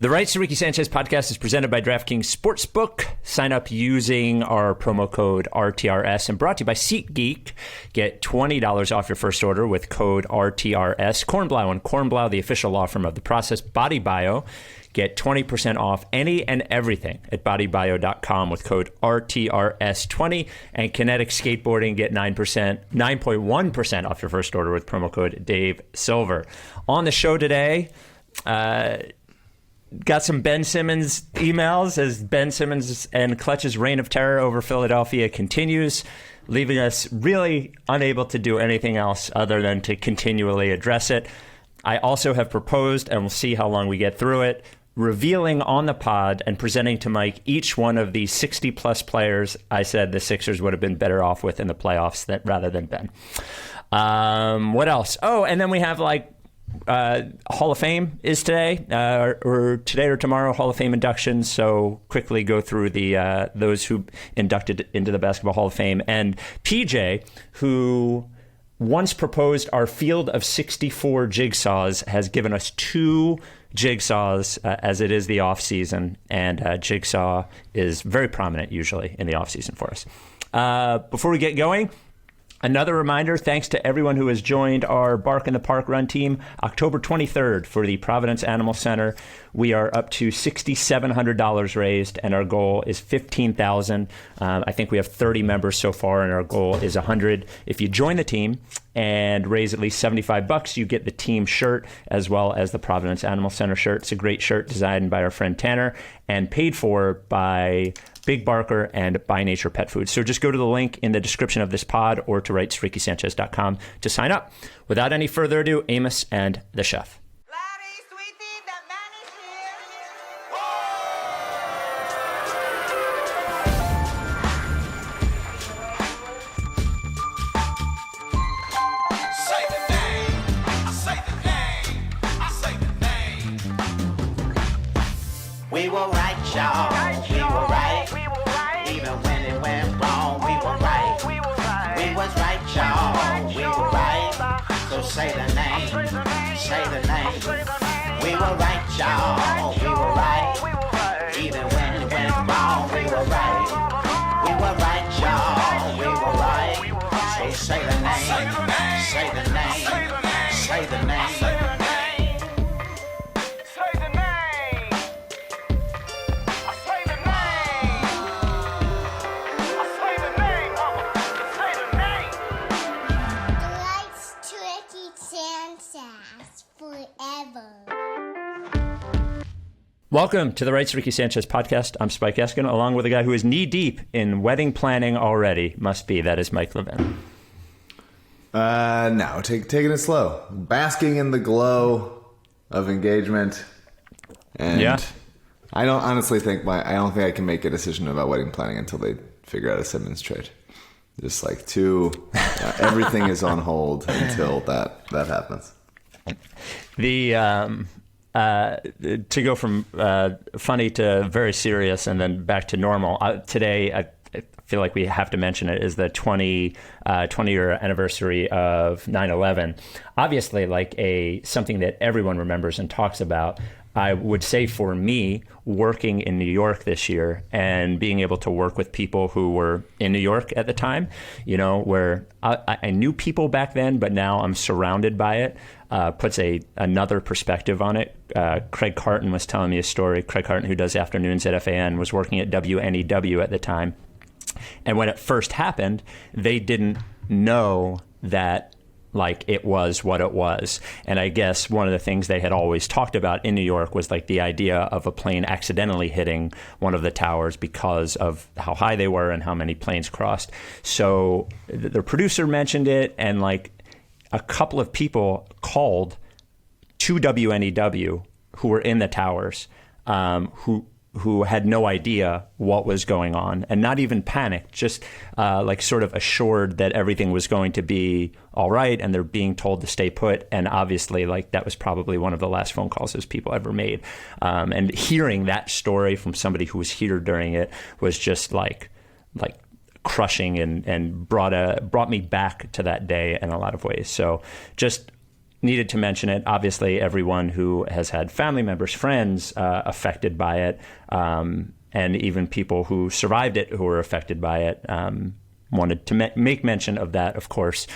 The Rights to Ricky Sanchez podcast is presented by DraftKings Sportsbook. Sign up using our promo code RTRS and brought to you by Seat Geek. Get $20 off your first order with code RTRS. Kornblau and Kornblau, the official law firm of the process. Body Bio. Get 20% off any and everything at bodybio.com with code RTRS20. And Kinetic Skateboarding, get 9.1% off your first order with promo code Dave Silver. On the show today, got some Ben Simmons emails as Ben Simmons and Clutch's reign of terror over Philadelphia continues, leaving us really unable to do anything else other than to continually address it. I also have proposed, and we'll see how long we get through it, revealing on the pod and presenting to Mike each one of the 60-plus players I said the Sixers would have been better off with in the playoffs rather than Ben. What else? Oh, and then we have Hall of Fame is today, or today or tomorrow, Hall of Fame inductions. So quickly go through the those who inducted into the Basketball Hall of Fame. And PJ, who once proposed our field of 64 jigsaws, has given us 2 jigsaws as it is the off season, and Jigsaw is very prominent usually in the off season for us. Before we get going, another reminder, thanks to everyone who has joined our Bark in the Park run team. October 23rd for the Providence Animal Center. We are up to $6,700 raised, and our goal is $15,000. I think we have 30 members so far, and our goal is 100. If you join the team and raise at least $75, you get the team shirt as well as the Providence Animal Center shirt. It's a great shirt designed by our friend Tanner and paid for by Big Barker and By Nature Pet Food. So just go to the link in the description of this pod or to rightsrickysanchez.com to sign up. Without any further ado, Amos and the chef. We were right, y'all. We were right. Even when it went wrong, we were right. We was right, y'all. We were right. So say the name. Say the name. We were right, y'all. We were right. Even when it went wrong, we were right. We were right, y'all. We were right. So say the name. Say the name. Say the name. Welcome to the Rights to Ricky Sanchez podcast. I'm Spike Eskin, along with a guy who is knee-deep in wedding planning already. Must be. That is Mike Levin. No, taking it slow. Basking in the glow of engagement. And yeah. I don't think I can make a decision about wedding planning until they figure out a Simmons trade. Just everything is on hold until that happens. To go from funny to very serious and then back to normal, today I feel like we have to mention it, is the 20-year anniversary of 9/11. Obviously, something that everyone remembers and talks about. I would say for me, working in New York this year and being able to work with people who were in New York at the time, where I knew people back then, but now I'm surrounded by it, puts another perspective on it. Craig Carton was telling me a story. Craig Carton, who does afternoons at FAN, was working at WNEW at the time. And when it first happened, they didn't know that it was what it was. And I guess one of the things they had always talked about in New York was the idea of a plane accidentally hitting one of the towers because of how high they were and how many planes crossed. So the producer mentioned it, and a couple of people called to WNEW who were in the towers, who had no idea what was going on, and not even panicked, just sort of assured that everything was going to be all right, and they're being told to stay put. And obviously, that was probably one of the last phone calls those people ever made. And hearing that story from somebody who was here during it was just crushing, and brought me back to that day in a lot of ways. So just needed to mention it. Obviously, everyone who has had family members, friends affected by it, and even people who survived it who were affected by it, wanted to make mention of that. Of course,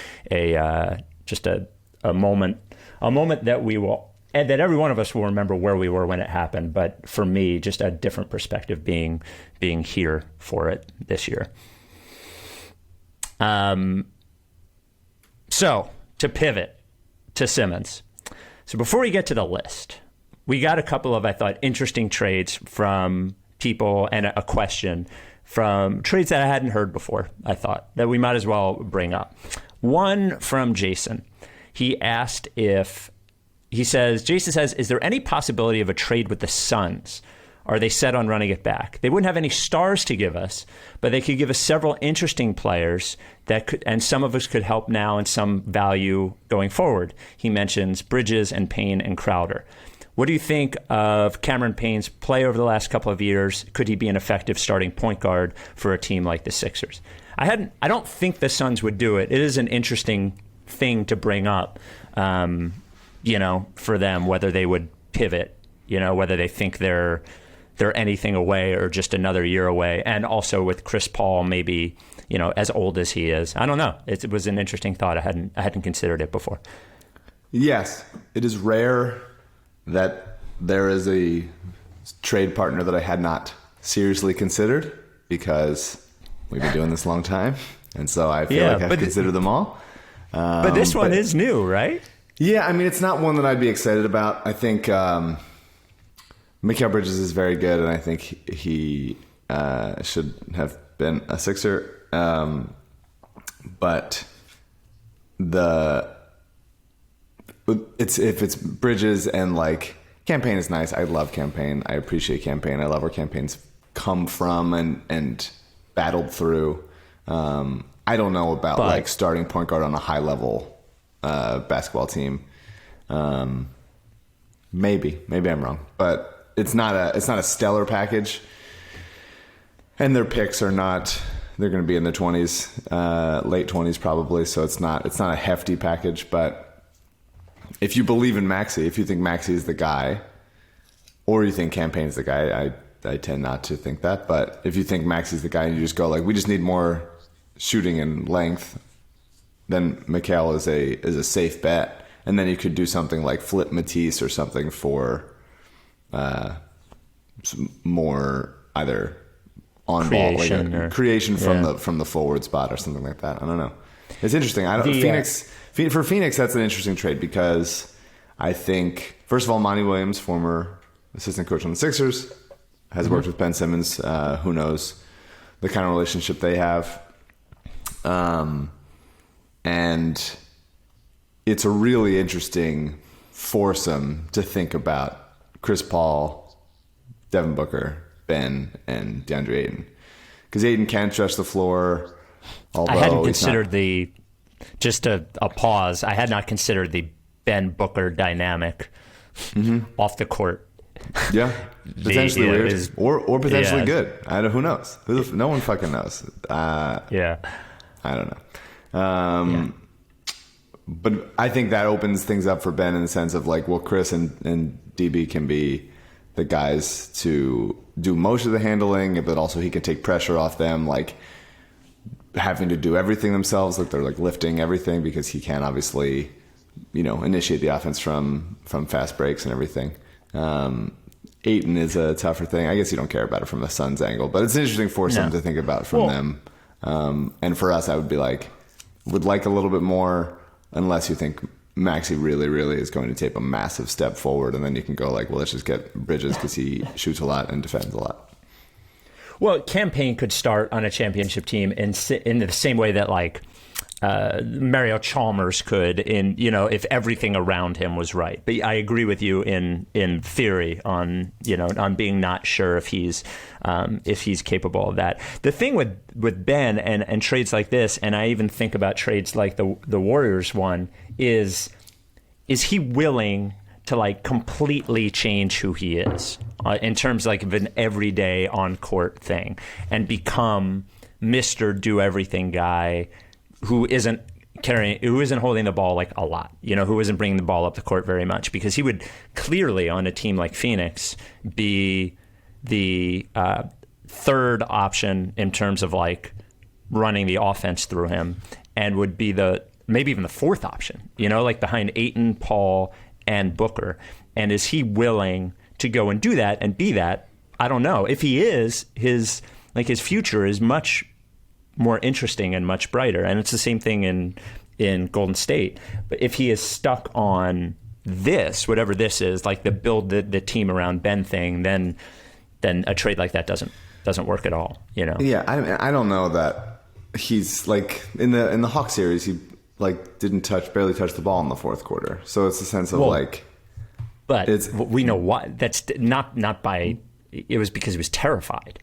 just a moment that we will. And that every one of us will remember where we were when it happened. But for me, just a different perspective being here for it this year. So to pivot to Simmons. So before we get to the list, we got a couple of, I thought, interesting trades from people and a question from trades that I hadn't heard before, I thought, that we might as well bring up. One from Jason. Jason says, is there any possibility of a trade with the Suns? Are they set on running it back? They wouldn't have any stars to give us, but they could give us several interesting players and some of us could help now and some value going forward. He mentions Bridges and Payne and Crowder. What do you think of Cameron Payne's play over the last couple of years? Could he be an effective starting point guard for a team like the Sixers? I don't think the Suns would do it. It is an interesting thing to bring up. For them, whether they would pivot, whether they think they're anything away or just another year away. And also with Chris Paul, maybe, as old as he is. I don't know. It was an interesting thought. I hadn't considered it before. Yes, it is rare that there is a trade partner that I had not seriously considered because we've been doing this a long time. And so I feel like I've considered them all. But this one is new, right? Yeah, I mean, it's not one that I'd be excited about. I think Mikal Bridges is very good, and I think he should have been a Sixer. But if it's Bridges and like Campaign is nice. I love Campaign. I appreciate Campaign. I love where Campaign's come from and battled through. I don't know about like starting point guard on a high level basketball team. Maybe I'm wrong, but it's not a stellar package, and their picks are not. They're going to be in the 20s, late 20s probably. So it's not a hefty package. But if you believe in Maxey, if you think Maxey is the guy, or you think Campaign's the guy, I tend not to think that. But if you think Maxey's the guy, and you just go like, we just need more shooting and length, then Mikal is a safe bet. And then you could do something like flip Matisse or something for more either on ball, like creation from the forward spot or something like that. I don't know. It's interesting. For Phoenix, that's an interesting trade because I think first of all, Monty Williams, former assistant coach on the Sixers, has worked with Ben Simmons. Who knows the kind of relationship they have. And it's a really interesting foursome to think about: Chris Paul, Devin Booker, Ben, and DeAndre Ayton. Because Ayton can't stretch the floor. Although I hadn't considered just a pause. I had not considered the Ben Booker dynamic off the court. Yeah, potentially weird, or potentially good. Who knows? No one fucking knows. I don't know. But I think that opens things up for Ben in the sense of like, well, Chris and DB can be the guys to do most of the handling, but also he can take pressure off them, like having to do everything themselves, like they're like lifting everything, because he can obviously, initiate the offense from fast breaks and everything. Ayton is a tougher thing. I guess you don't care about it from the Suns angle, but it's an interesting foursome to think about from them. And for us, I would be like, would like a little bit more, unless you think Maxey really, really is going to take a massive step forward, and then you can go like, well, let's just get Bridges because he shoots a lot and defends a lot. Well, Campaign could start on a championship team in the same way that like Mario Chalmers could, if everything around him was right. But I agree with you in theory on being not sure if he's capable of that. The thing with Ben and trades like this, and I even think about trades like the Warriors one, is he willing to like completely change who he is in terms like of an everyday on court thing and become Mr. Do Everything guy who isn't who isn't holding the ball like a lot, who isn't bringing the ball up the court very much, because he would clearly on a team like Phoenix be the third option in terms of like running the offense through him, and would be maybe even the fourth option, like behind Ayton, Paul, and Booker. And is he willing to go and do that and be that? I don't know. If he is, his future is much more interesting and much brighter. And it's the same thing in Golden State. But if he is stuck on this, whatever this is, like the build the team around Ben thing, then a trade like that doesn't work at all. Yeah, I don't know that he's like in the Hawks series. He like barely touch the ball in the fourth quarter. So it's a sense of but we know why. That's not by. It was because he was terrified,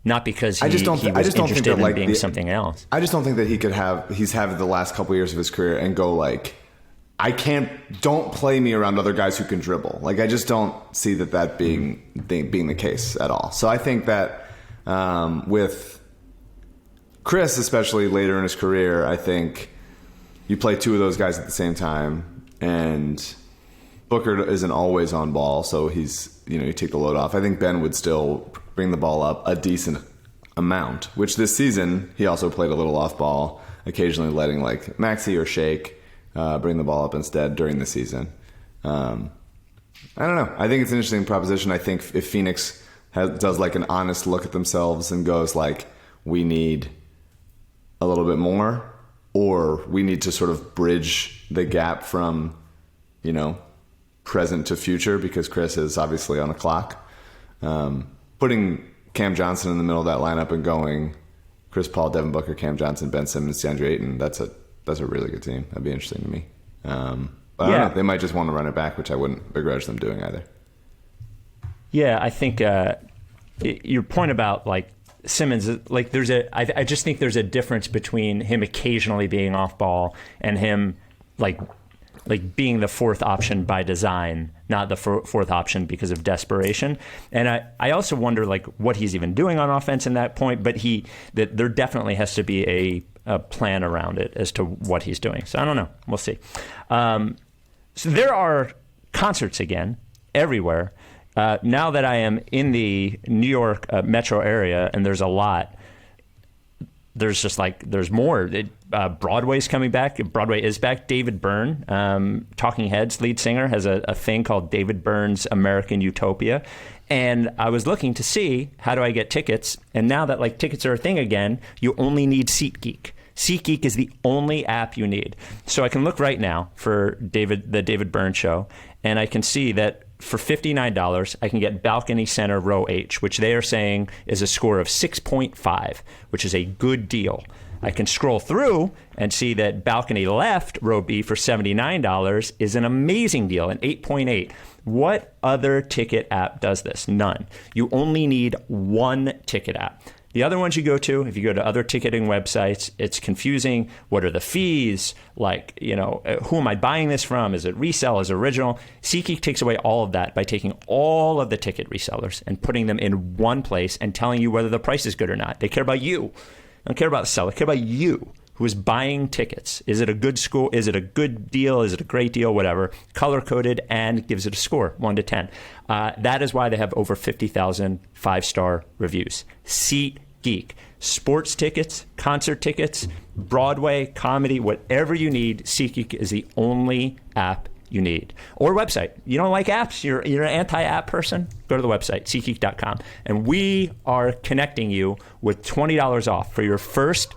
not because he was interested in being something else. I just don't think that he's had the last couple years of his career and go like, don't play me around other guys who can dribble. Like, I just don't see that being the case at all. So I think that with Chris, especially later in his career, I think you play two of those guys at the same time, and Booker isn't always on ball, so he's, you take the load off. I think Ben would still bring the ball up a decent amount, which this season he also played a little off ball, occasionally letting like Maxey or Shake bring the ball up instead during the season. I don't know. I think it's an interesting proposition. I think if Phoenix does like an honest look at themselves and goes like, we need a little bit more, or we need to sort of bridge the gap from, present to future, because Chris is obviously on the clock. Putting Cam Johnson in the middle of that lineup and going Chris Paul, Devin Booker, Cam Johnson, Ben Simmons, DeAndre Ayton, that's a really good team. That'd be interesting to me. But I don't know, they might just want to run it back, which I wouldn't begrudge them doing either. Yeah, I think your point about like Simmons, like I just think there's a difference between him occasionally being off ball and him like being the fourth option by design, not the fourth option because of desperation. And I also wonder like what he's even doing on offense in that point, but there definitely has to be a plan around it as to what he's doing. So I don't know. We'll see. So there are concerts again everywhere. Now that I am in the New York metro area, and there's a lot, there's more. Broadway's coming back. Broadway is back. David Byrne, Talking Heads lead singer, has a thing called David Byrne's American Utopia. And I was looking to see, how do I get tickets? And now that like tickets are a thing again, you only need Seat Geek. Seat Geek is the only app you need. So I can look right now for the David Byrne show, and I can see that for $59, I can get Balcony Center Row H, which they are saying is a score of 6.5, which is a good deal. I can scroll through and see that Balcony Left Row B for $79 is an amazing deal, an 8.8. What other ticket app does this? None. You only need one ticket app. The other ones you go to, if you go to other ticketing websites, it's confusing. What are the fees? Like, who am I buying this from? Is it resell? Is it original? SeatGeek takes away all of that by taking all of the ticket resellers and putting them in one place and telling you whether the price is good or not. They care about you. They don't care about the seller. They care about you, who is buying tickets. Is it a good score? Is it a good deal? Is it a great deal? Whatever. Color-coded, and gives it a score, 1 to 10. That is why they have over 50,000 5-star reviews. Seat Geek. Sports tickets, concert tickets, Broadway, comedy, whatever you need, SeatGeek is the only app you need. Or website. You don't like apps? You're an anti-app person? Go to the website, SeatGeek.com. And we are connecting you with $20 off for your first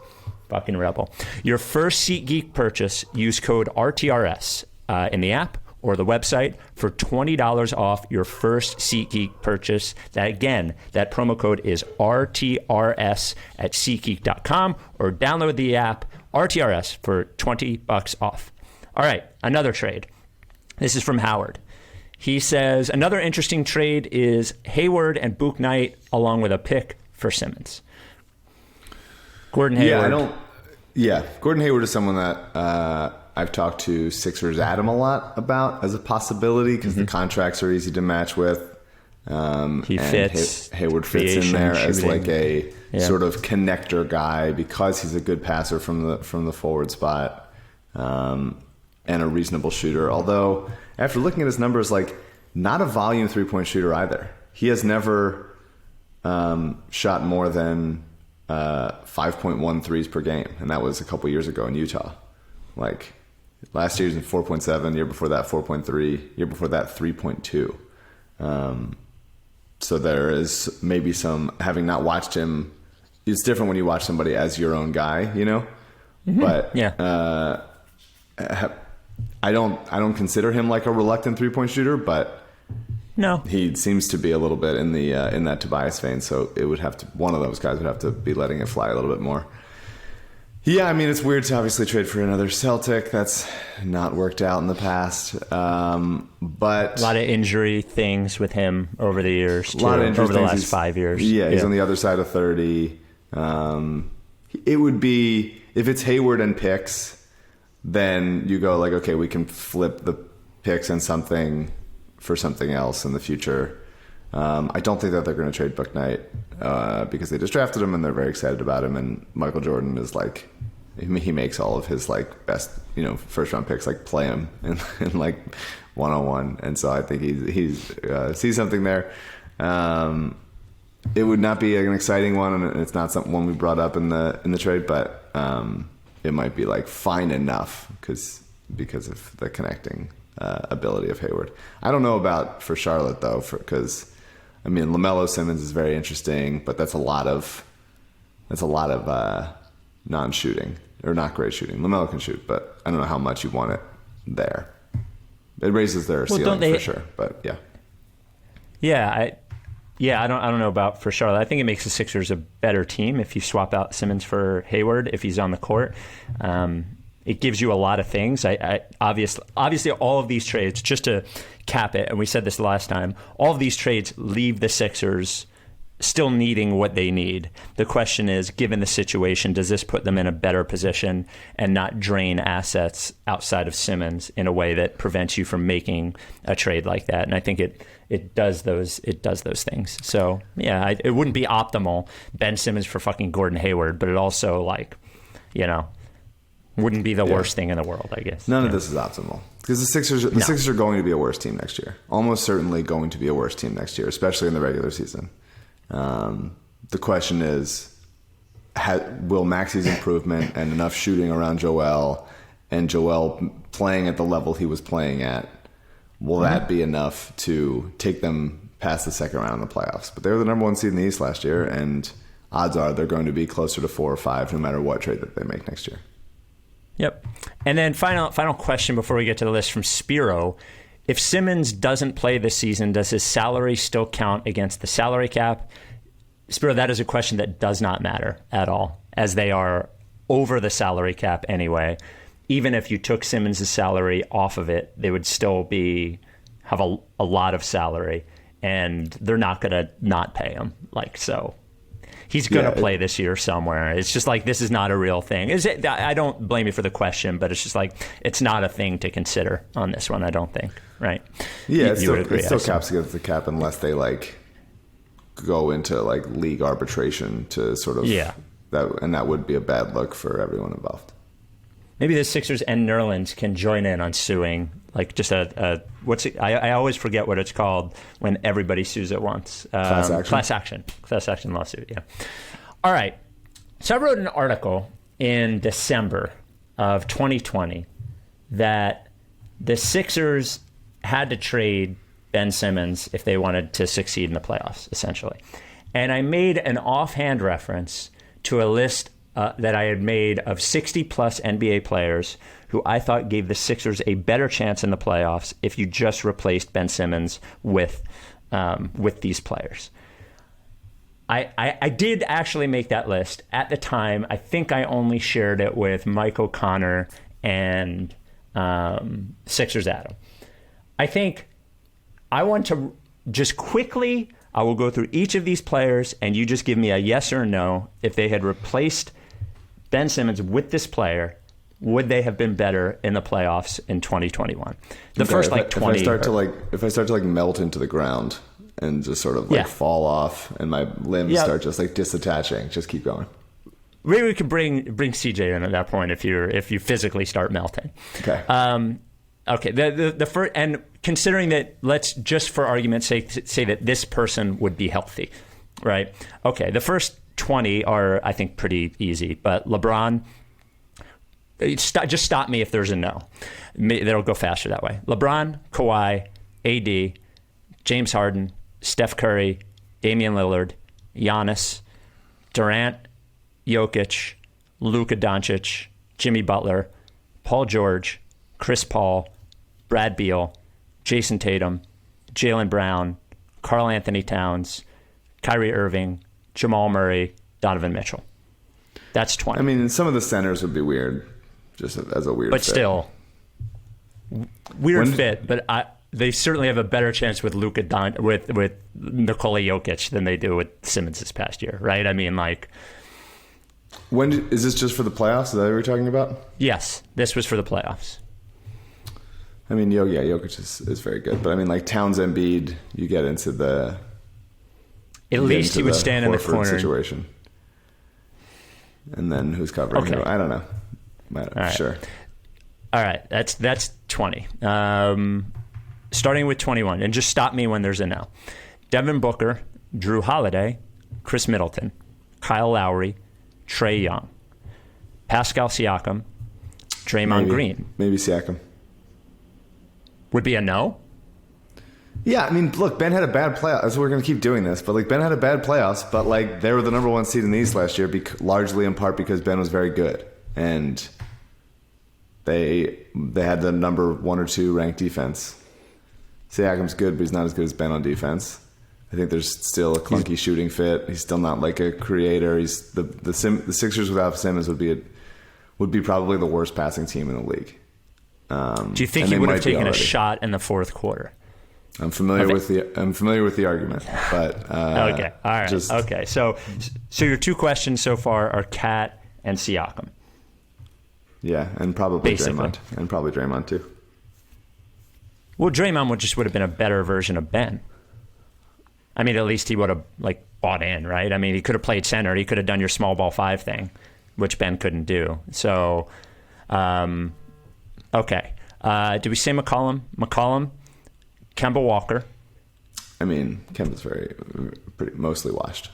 fucking rebel. Your first SeatGeek purchase, use code RTRS in the app or the website for $20 off your first SeatGeek purchase. That promo code is RTRS at SeatGeek.com, or download the app RTRS for $20 off. All right, another trade. This is from Howard. He says, another interesting trade is Hayward and Book Knight along with a pick for Simmons. Gordon Hayward. Gordon Hayward is someone that I've talked to Sixers Adam a lot about as a possibility, because the contracts are easy to match with. He fits. Hayward fits in there as like a sort of connector guy because he's a good passer from the forward spot. and a reasonable shooter. Although, after looking at his numbers, like, not a volume 3-point shooter either. He has never shot more than 5.1 threes per game, and that was a couple years ago in Utah. Like, last year he was at 4.7, year before that 4.3, year before that 3.2. So there is maybe some, having not watched him, it's different when you watch somebody as your own guy, you know? Mm-hmm. But yeah. I don't consider him like a reluctant 3-point shooter, but no, he seems to be a little bit in the in that Tobias vein. So it would have to, one of those guys would have to be letting it fly a little bit more. Yeah, I mean, it's weird to obviously trade for another Celtic. That's not worked out in the past. But a lot of injury things with him over the years, too, a lot of injury over the things. last 5 years. Yeah, he's on the other side of 30. It would be, if it's Hayward and picks, then you go like, okay, we can flip the picks and something for something else in the future. I don't think that they're going to trade Book Knight because they just drafted him and they're very excited about him. And Michael Jordan is like, he makes all of his like best, first round picks like play him in like 1-on-1. And so I think he's sees something there. It would not be an exciting one, and it's not one we brought up in the trade, but it might be like fine enough because of the connecting ability of Hayward. I don't know about for Charlotte though, because I mean LaMelo Simmons is very interesting, but that's a lot of non-shooting or not great shooting. LaMelo can shoot, but I don't know how much you want it there. It raises their ceiling for sure, but yeah. Yeah, I don't know about for Charlotte. I think it makes the Sixers a better team if you swap out Simmons for Hayward if he's on the court. It gives you a lot of things. I obviously all of these trades, just to cap it, and we said this last time, all of these trades leave the Sixers still needing what they need. The question is, given the situation, does this put them in a better position and not drain assets outside of Simmons in a way that prevents you from making a trade like that? And I think it does those things. So yeah, it wouldn't be optimal Ben Simmons for fucking Gordon Hayward, but it also wouldn't be the worst thing in the world, I guess. None of this is optimal because the Sixers are going to be a worse team next year. Almost certainly going to be a worse team next year, especially in the regular season. The question is, will Maxi's improvement and enough shooting around Joel and Joel playing at the level he was playing at, will that be enough to take them past the second round in the playoffs? But they were the number 1 seed in the East last year, and odds are they're going to be closer to 4 or 5 no matter what trade that they make next year. Yep. And then final question before we get to the list from Spiro. If Simmons doesn't play this season, does his salary still count against the salary cap? Spiro, that is a question that does not matter at all, as they are over the salary cap anyway. Even if you took Simmons' salary off of it, they would still have a lot of salary, and they're not going to not pay him. So he's going to play this year somewhere. It's just like, this is not a real thing. I don't blame you for the question, but it's just like, it's not a thing to consider on this one, I don't think. Right? Yeah, it still caps against the cap unless they go into league arbitration to sort of that would be a bad look for everyone involved. Maybe the Sixers and Nerlens can join in on suing, just I always forget what it's called when everybody sues at once. Class action lawsuit. Yeah. All right. So I wrote an article in December of 2020 that the Sixers had to trade Ben Simmons if they wanted to succeed in the playoffs, essentially. And I made an offhand reference to a list that I had made of 60-plus NBA players who I thought gave the Sixers a better chance in the playoffs if you just replaced Ben Simmons with these players. I did actually make that list. At the time, I think I only shared it with Mike O'Connor and Sixers Adam. I think I want to just quickly, I will go through each of these players and you just give me a yes or no. If they had replaced Ben Simmons with this player, would they have been better in the playoffs in 2021? First 20. If I start to melt into the ground and just sort of fall off and my limbs start just disattaching, just keep going. maybe we could bring CJ in at that point if you physically start melting. Okay. Okay. The first, and considering that, let's just for argument's sake say that this person would be healthy, right? Okay. The first 20 are, I think, pretty easy. But LeBron, just stop me if there's a no. That'll go faster that way. LeBron, Kawhi, AD, James Harden, Steph Curry, Damian Lillard, Giannis, Durant, Jokic, Luka Doncic, Jimmy Butler, Paul George, Chris Paul, Brad Beal, Jason Tatum, Jaylen Brown, Karl Anthony Towns, Kyrie Irving, Jamal Murray, Donovan Mitchell. That's 20. I mean, some of the centers would be weird, just as a weird but fit. Still, weird fit, but they certainly have a better chance with with Nikola Jokic than they do with Simmons this past year, right? I mean, like... Is this just for the playoffs? Is that what we're talking about? Yes, this was for the playoffs. I mean, Jokic is very good. But I mean, like Towns, Embiid, you get into the... At least he would stand in the corner. Situation. And then who's covering who? I don't know. Right. Sure. All right, that's 20. Starting with 21, and just stop me when there's a no. Devin Booker, Drew Holiday, Chris Middleton, Kyle Lowry, Trae Young, Pascal Siakam, Draymond Green. Maybe Siakam. Would be a no? Yeah, I mean, look, Ben had a bad playoff. So we're going to keep doing this. But, like, Ben had a bad playoffs. But, like, they were the number one seed in the East last year, largely in part because Ben was very good. And they had the number 1 or 2 ranked defense. Siakam's good, but he's not as good as Ben on defense. I think there's still a clunky shooting fit. He's still not like a creator. He's the Sixers without Simmons would be probably the worst passing team in the league. Do you think he would have taken a shot in the fourth quarter? I'm familiar with the argument, but okay, all right, okay. So your two questions so far are Cat and Siakam. Yeah, and probably Draymond too. Well, Draymond would have been a better version of Ben. I mean, at least he would have bought in, right? I mean, he could have played center. He could have done your small ball 5 thing, which Ben couldn't do. So, okay. Do we say McCollum? McCollum, Kemba Walker. I mean, Kemba's pretty mostly washed.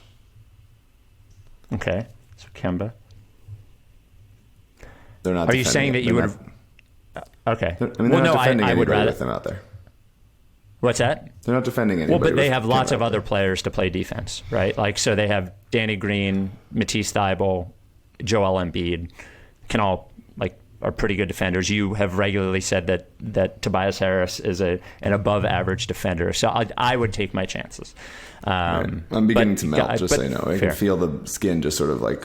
Okay, so Kemba. They're not. Are you saying that you would have? Okay. I mean, they're not defending anybody with them out there. What's that? They're not defending anybody. Well, but they have lots of other players to play defense, right? So they have Danny Green, Matisse Thybulle, Joel Embiid, are pretty good defenders. You have regularly said that Tobias Harris is an above average defender. So I would take my chances. Right. I'm beginning to melt, just so you know. I can feel the skin just sort of you're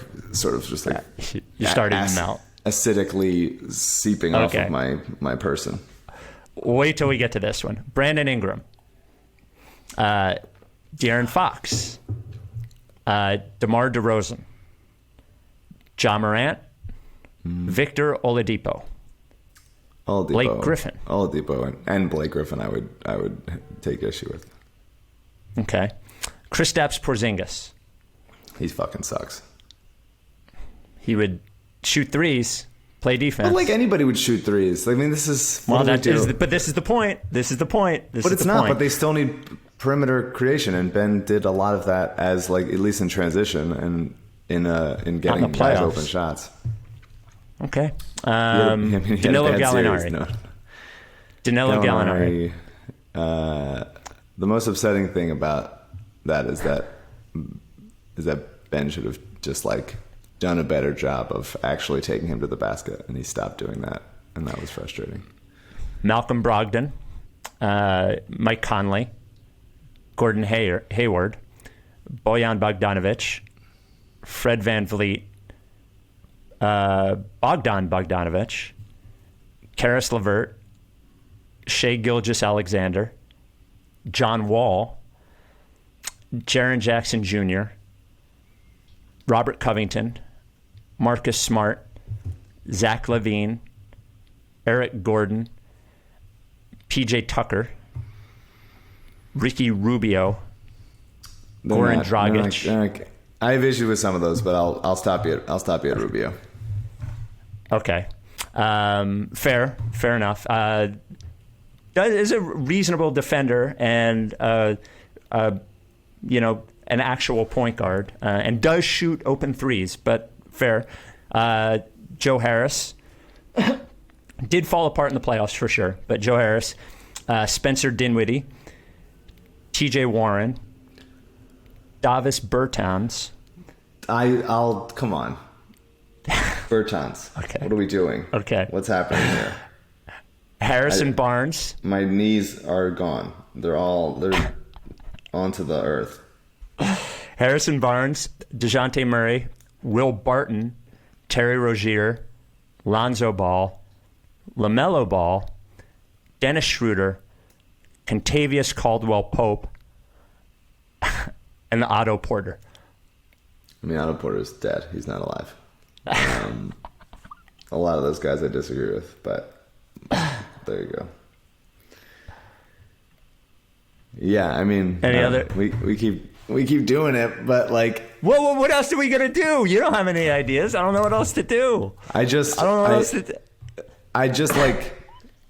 starting to melt. Acidically seeping off of my person. Wait till we get to this one. Brandon Ingram, De'Aaron Fox, DeMar DeRozan, Ja Morant, Victor Oladipo, Blake Griffin. Oladipo and Blake Griffin I would take issue with. Okay. Kristaps Porzingis. He fucking sucks. He would shoot threes, play defense. But anybody would shoot threes. I mean, this is... but this is the point. But it's not. But they still need perimeter creation, and Ben did a lot of that as at least in transition and in getting guys open shots. Okay. Danilo Gallinari. Danilo Gallinari. The most upsetting thing about that is that Ben should have just done a better job of actually taking him to the basket, and he stopped doing that, and that was frustrating. Malcolm Brogdon, Mike Conley, Gordon Hayward, Bojan Bogdanovic, Fred VanVleet, Bogdan Bogdanovic, Karis LeVert, Shai Gilgeous-Alexander, John Wall, Jaren Jackson Jr., Robert Covington, Marcus Smart, Zach LaVine, Eric Gordon, PJ Tucker, Ricky Rubio, Goran Dragic. I have issues with some of those, but I'll stop you. I'll stop you at Rubio. Okay, fair enough. Is a reasonable defender and an actual point guard and does shoot open threes, but fair. Joe Harris did fall apart in the playoffs for sure, but Joe Harris, Spencer Dinwiddie, T.J. Warren, Davis Bertans. I'll come on. Bertans. Okay. What are we doing? Okay. What's happening here? Harrison Barnes. My knees are gone. They're onto the earth. Harrison Barnes, DeJounte Murray, Will Barton, Terry Rozier, Lonzo Ball, LaMelo Ball, Dennis Schroeder, Contavious Caldwell-Pope, and Otto Porter. I mean, Otto Porter's dead. He's not alive. A lot of those guys I disagree with, but there you go. Yeah, I mean, any other? We keep doing it, but like, well, what else are we gonna do? You don't have any ideas. I don't know what else to do. I don't know what else to do. I just like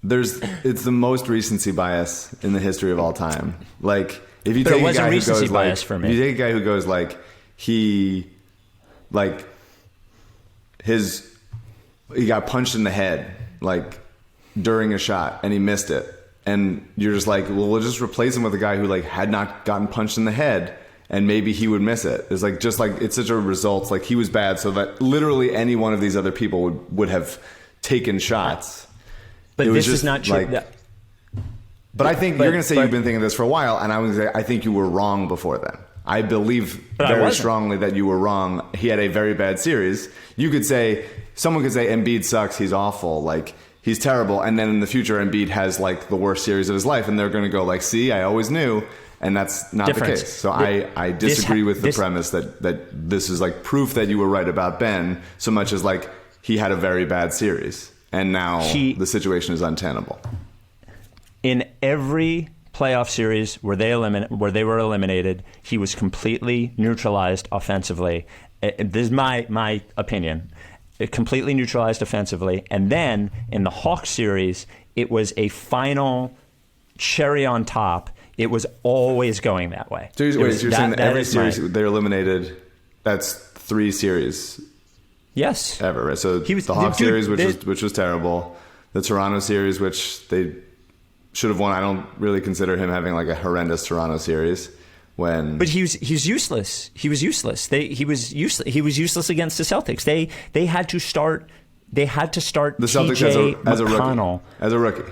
it's the most recency bias in the history of all time. Like, if you take a guy who goes like, if you take a guy who goes like he got punched in the head like during a shot and he missed it, and you're just like, well, we'll just replace him with a guy who like had not gotten punched in the head, and maybe he would miss it. It's like, just like, it's such a result. Like, he was bad, so that literally any one of these other people would have taken shots. But this is not true. Like, but I think you're going to say you've been thinking this for a while, and I was going to say I think you were wrong before then. I believe very strongly that you were wrong. He had a very bad series. Someone could say Embiid sucks, he's awful, like, he's terrible, and then in the future Embiid has like the worst series of his life, and they're going to go like, see, I always knew, and that's not the case. So I disagree with the premise that this is like proof that you were right about Ben, so much as like he had a very bad series, and now the situation is untenable. In every playoff series where they were eliminated, he was completely neutralized offensively. This is my opinion. Completely neutralized offensively. And then in the Hawks series, it was a final cherry on top. It was always going that way. So you're saying that every series they're eliminated, that's 3 series? Yes. Ever, right? So the Hawks series, which was terrible. The Toronto series, which they should have won. I don't really consider him having like a horrendous Toronto series. But he's useless. He was useless. He was useless against the Celtics. They had to start the Celtics as a rookie.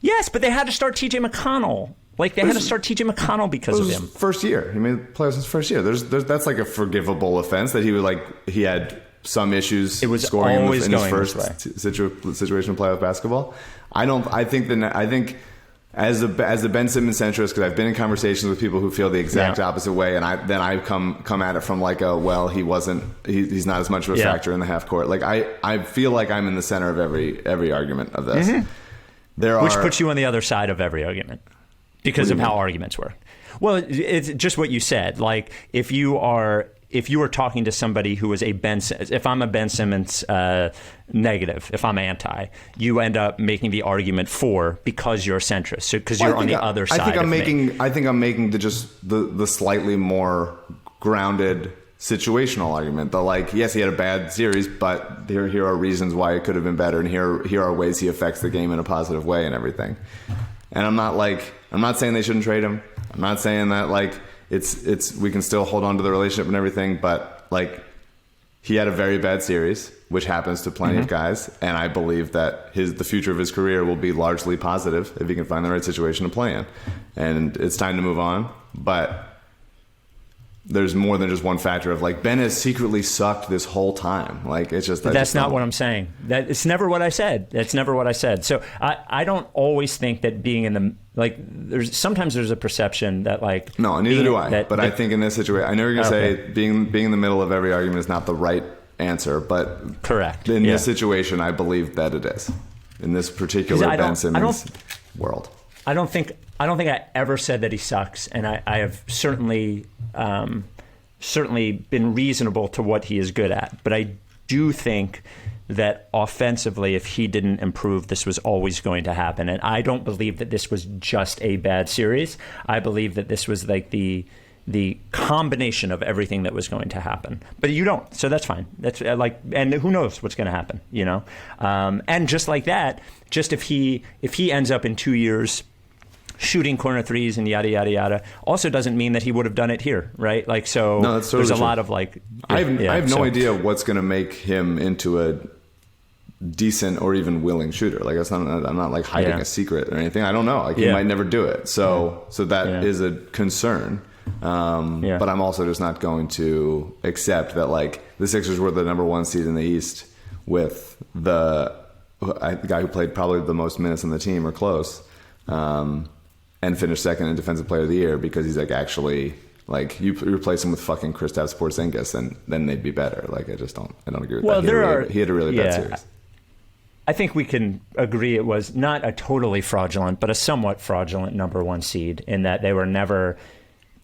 Yes, but they had to start TJ McConnell. Like, they had to start TJ McConnell because of him. First year. He made playoffs his first year. That's like a forgivable offense that he had some issues scoring in his first situation in playoff basketball. I think as a Ben Simmons centrist, because I've been in conversations with people who feel the exact opposite way, and I come at it from like he's not as much of a factor in the half court. Like, I feel like I'm in the center of every argument of this. Mm-hmm. Which puts you on the other side of every argument because of how arguments work. Well, it's just what you said. Like, if you are talking to somebody who is if I'm a Ben Simmons negative, if I'm anti, you end up making the argument for because you're a centrist, so because you're on the other side. I think I'm making the slightly more grounded situational argument. The like, yes, he had a bad series, but here are reasons why it could have been better, and here are ways he affects the game in a positive way and everything. And I'm not saying they shouldn't trade him. I'm not saying that like it's we can still hold on to the relationship and everything, but like, he had a very bad series, which happens to plenty of guys, and I believe that the future of his career will be largely positive if he can find the right situation to play in. And it's time to move on, but there's more than just one factor of like, Ben has secretly sucked this whole time. Like, it's just that's not what I'm saying. It's never what I said. That's never what I said. So I don't always think that being in the like, sometimes there's a perception that like, no, neither do I. But I think in this situation, I know you're gonna say being in the middle of every argument is not the right answer, but correct. In this situation, I believe that it is. In this particular Ben Simmons world, I don't think I ever said that he sucks, and I have certainly certainly been reasonable to what he is good at. But I do think that offensively, if he didn't improve, this was always going to happen. And I don't believe that this was just a bad series. I believe that this was like the combination of everything that was going to happen. But you don't, so that's fine. That's and who knows what's going to happen, you know? And just like that, just if he ends up in 2 years shooting corner threes and yada, yada, yada, also doesn't mean that he would have done it here, right? Like, so no, that's totally there's a true. lot of like... I have no idea what's going to make him into a decent or even willing shooter. Like, I'm not like hiding a secret or anything. I don't know. Like, he might never do it. So that is a concern. But I'm also just not going to accept that, like, the Sixers were the number 1 seed in the East with the guy who played probably the most minutes on the team or close, and finished second in Defensive Player of the Year because he's like, actually, like, you replace him with fucking Kristaps Porzingis and then they'd be better. Like, I don't agree with that. He had a really bad series. I think we can agree it was not a totally fraudulent, but a somewhat fraudulent number 1 seed in that they were never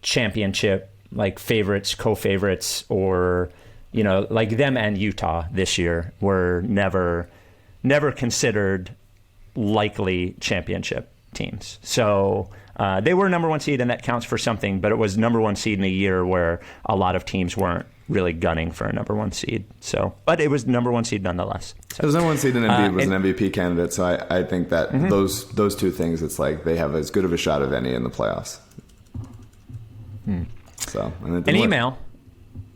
championship like favorites, co-favorites, or, you know, like them and Utah this year were never considered likely championship teams. So they were number 1 seed, and that counts for something, but it was number 1 seed in a year where a lot of teams weren't really gunning for a number 1 seed. So, but it was number 1 seed nonetheless. So, it was number 1 seed, and Embiid was an MVP candidate. So I think that those two things, it's like they have as good of a shot of any in the playoffs. So, an email.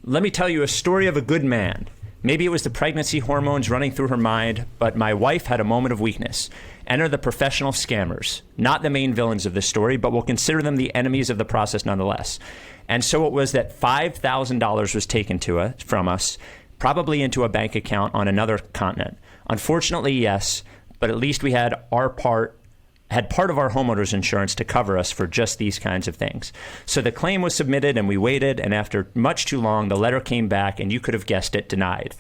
Let me tell you a story of a good man. Maybe it was the pregnancy hormones running through her mind, but my wife had a moment of weakness. Enter the professional scammers. Not the main villains of this story, but we'll consider them the enemies of the process nonetheless. And so it was that $5,000 was taken from us, probably into a bank account on another continent. Unfortunately, yes, but at least we had part of our homeowner's insurance to cover us for just these kinds of things. So the claim was submitted and we waited, and after much too long, the letter came back, and you could have guessed it, denied.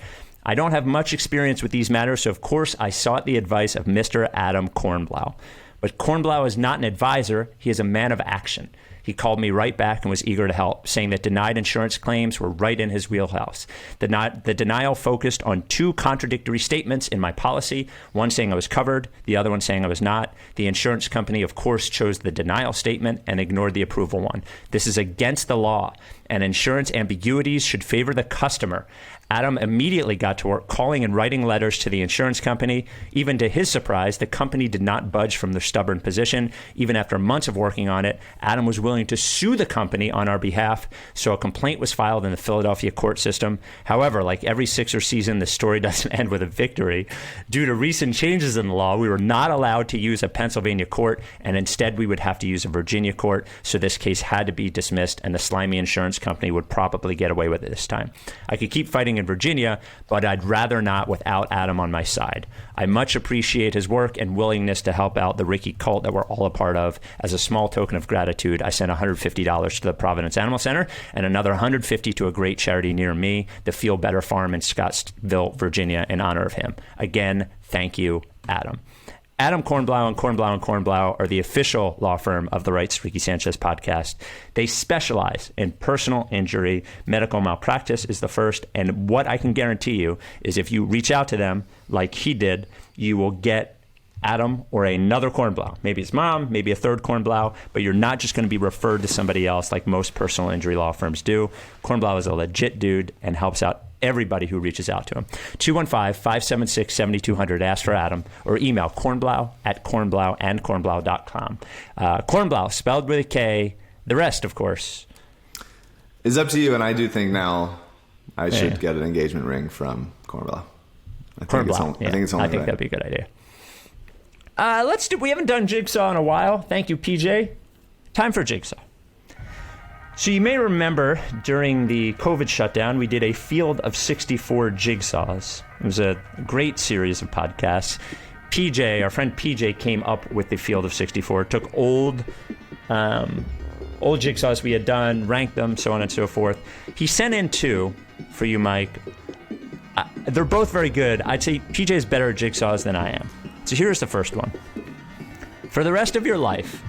I don't have much experience with these matters, so of course I sought the advice of Mr. Adam Kornblau. But Kornblau is not an advisor, he is a man of action. He called me right back and was eager to help, saying that denied insurance claims were right in his wheelhouse. The denial focused on 2 contradictory statements in my policy, one saying I was covered, the other one saying I was not. The insurance company, of course, chose the denial statement and ignored the approval one. This is against the law, and insurance ambiguities should favor the customer. Adam immediately got to work calling and writing letters to the insurance company. Even to his surprise, the company did not budge from their stubborn position. Even after months of working on it, Adam was willing to sue the company on our behalf, so a complaint was filed in the Philadelphia court system. However, like every Sixer season, the story doesn't end with a victory. Due to recent changes in the law, we were not allowed to use a Pennsylvania court, and instead we would have to use a Virginia court, so this case had to be dismissed, and the slimy insurance company would probably get away with it this time. I could keep fighting in Virginia, but I'd rather not without Adam on my side. I much appreciate his work and willingness to help out the Ricky cult that we're all a part of. As a small token of gratitude, I sent $150 to the Providence Animal Center and another $150 to a great charity near me, the Feel Better Farm in Scottsville, Virginia, in honor of him. Again, thank you, Adam. Adam Kornblau and Kornblau and Kornblau are the official law firm of the Right Ricky Sanchez podcast. They specialize in personal injury. Medical malpractice is the first. And what I can guarantee you is if you reach out to them like he did, you will get Adam or another Kornblau. Maybe his mom, maybe a third Kornblau, but you're not just going to be referred to somebody else like most personal injury law firms do. Kornblau is a legit dude and helps out everybody who reaches out to him. 215-576-7200. Ask for Adam or email kornblau@kornblauandkornblau.com. Kornblau, spelled with a K. The rest, of course, is up to you, and I do think now I should get an engagement ring from Kornblau. I think it's only right. That'd be a good idea. We haven't done Jigsaw in a while. Thank you, PJ. Time for Jigsaw. So you may remember during the COVID shutdown, we did a field of 64 jigsaws. It was a great series of podcasts. PJ, our friend PJ, came up with the field of 64, took old jigsaws we had done, ranked them, so on and so forth. He sent in 2 for you, Mike. They're both very good. I'd say PJ is better at jigsaws than I am. So here's the first one. For the rest of your life,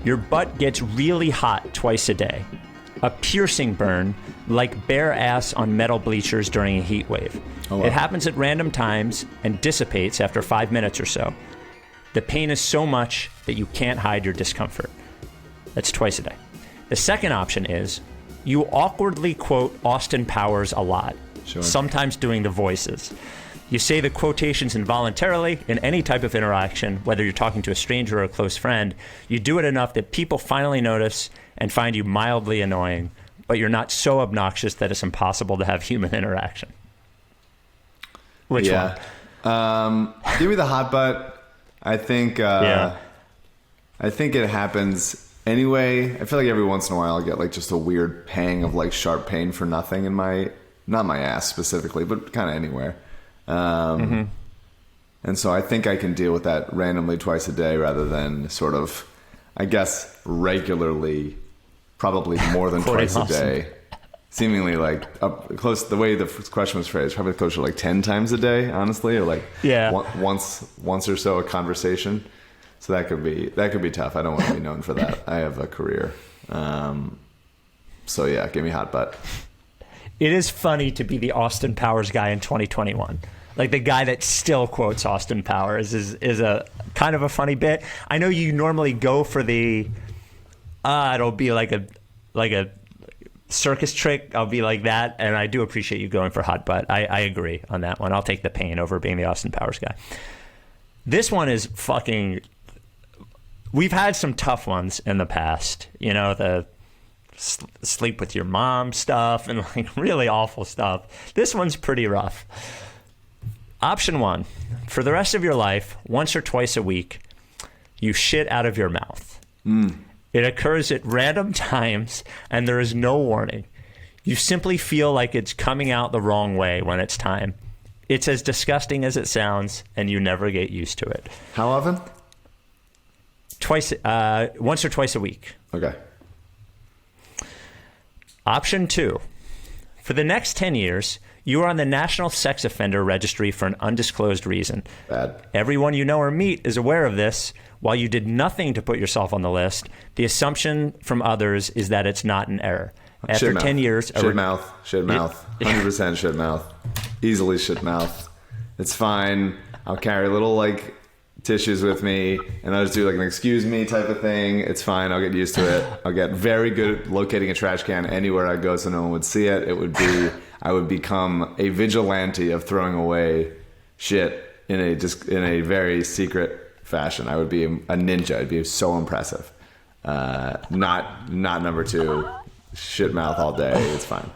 your butt gets really hot twice a day. a piercing burn like bare ass on metal bleachers during a heat wave. Oh, wow. It happens at random times and dissipates after 5 minutes or so. The pain is so much that you can't hide your discomfort. That's twice a day. The second option is you awkwardly quote Austin Powers a lot, sometimes doing the voices. You say the quotations involuntarily in any type of interaction, whether you're talking to a stranger or a close friend. You do it enough that people finally notice and find you mildly annoying, but you're not so obnoxious that it's impossible to have human interaction. Which one? Give me the hot butt. I think I think it happens anyway. I feel like every once in a while I'll get like just a weird pang of like sharp pain for nothing in not my ass specifically, but kind of anywhere. And so I think I can deal with that randomly twice a day rather than sort of, I guess, regularly, probably more than twice a day. Seemingly like up close, the way the question was phrased, probably closer to like 10 times a day, honestly, or like once or so a conversation. So that could be tough. I don't want to be known for that. I have a career. So yeah, give me hot butt. It is funny to be the Austin Powers guy in 2021. Like the guy that still quotes Austin Powers is a kind of a funny bit. I know you normally go for the it'll be like a circus trick. I'll be like that, and I do appreciate you going for hot butt. I agree on that one. I'll take the pain over being the Austin Powers guy. This one is fucking. We've had some tough ones in the past. You know, the sleep with your mom stuff and like really awful stuff. This one's pretty rough. Option 1, for the rest of your life, once or twice a week, you shit out of your mouth. It occurs at random times and there is no warning. You simply feel like it's coming out the wrong way when it's time. It's as disgusting as it sounds and you never get used to it. How often? Once or twice a week. Okay. Option 2, for the next 10 years, you are on the National Sex Offender Registry for an undisclosed reason. Bad. Everyone you know or meet is aware of this. While you did nothing to put yourself on the list, the assumption from others is that it's not an error. After 10 years... Shit mouth. 100% shit mouth. Easily shit mouth. It's fine. I'll carry little, like, tissues with me, and I'll just do, like, an excuse me type of thing. It's fine. I'll get used to it. I'll get very good at locating a trash can anywhere I go so no one would see it. It would be... I would become a vigilante of throwing away shit in a very secret fashion. I would be a ninja. It'd be so impressive. Not number 2, shit mouth all day. It's fine.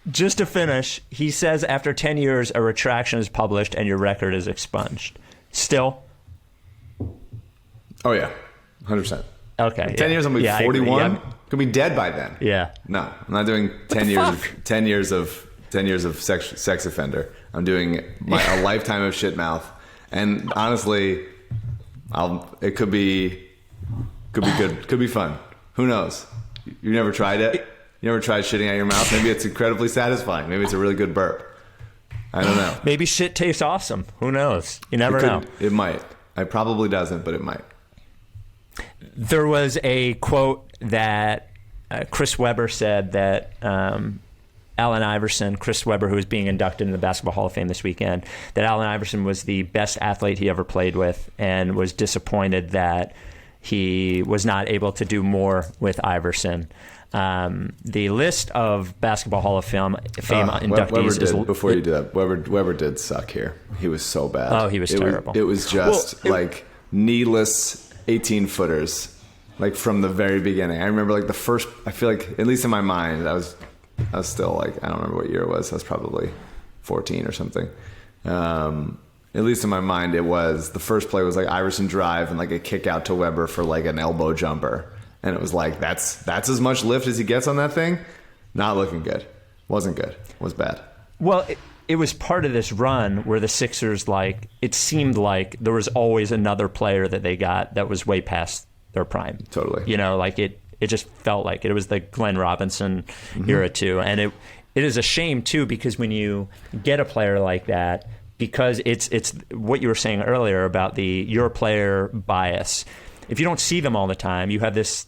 Just to finish, he says after 10 years, a retraction is published and your record is expunged. Still? Oh yeah, 100%. Okay. 10 years, I'm going to be 41. Could be dead by then. Yeah. No, I'm not doing 10 years of sex offender. I'm doing a lifetime of shit mouth. And honestly, it could be good. Could be fun. Who knows? You never tried it? You never tried shitting out your mouth? Maybe it's incredibly satisfying. Maybe it's a really good burp. I don't know. Maybe shit tastes awesome. Who knows? You never know. It might. It probably doesn't, but it might. There was a quote that Chris Webber said that Allen Iverson, Chris Webber, who was being inducted in the Basketball Hall of Fame this weekend, that Allen Iverson was the best athlete he ever played with and was disappointed that he was not able to do more with Iverson. The list of Basketball Hall of Fame inductees is... Before you do that, Webber did suck here. He was so bad. Oh, he was terrible. It was just like needless 18-footers. Like from the very beginning. I remember like the first, I feel like, at least in my mind, I was still like, I don't remember what year it was. I was probably 14 or something. At least in my mind, it was, the first play was like Iverson drive and like a kick out to Webber for like an elbow jumper. And it was like, that's as much lift as he gets on that thing. Not looking good. Wasn't good. Was bad. Well, it was part of this run where the Sixers, like, it seemed like there was always another player that they got that was way past their prime. Totally. You know, like it just felt like it. It was the Glenn Robinson era too. And it is a shame too, because when you get a player like that, because it's what you were saying earlier about your player bias. If you don't see them all the time, you have this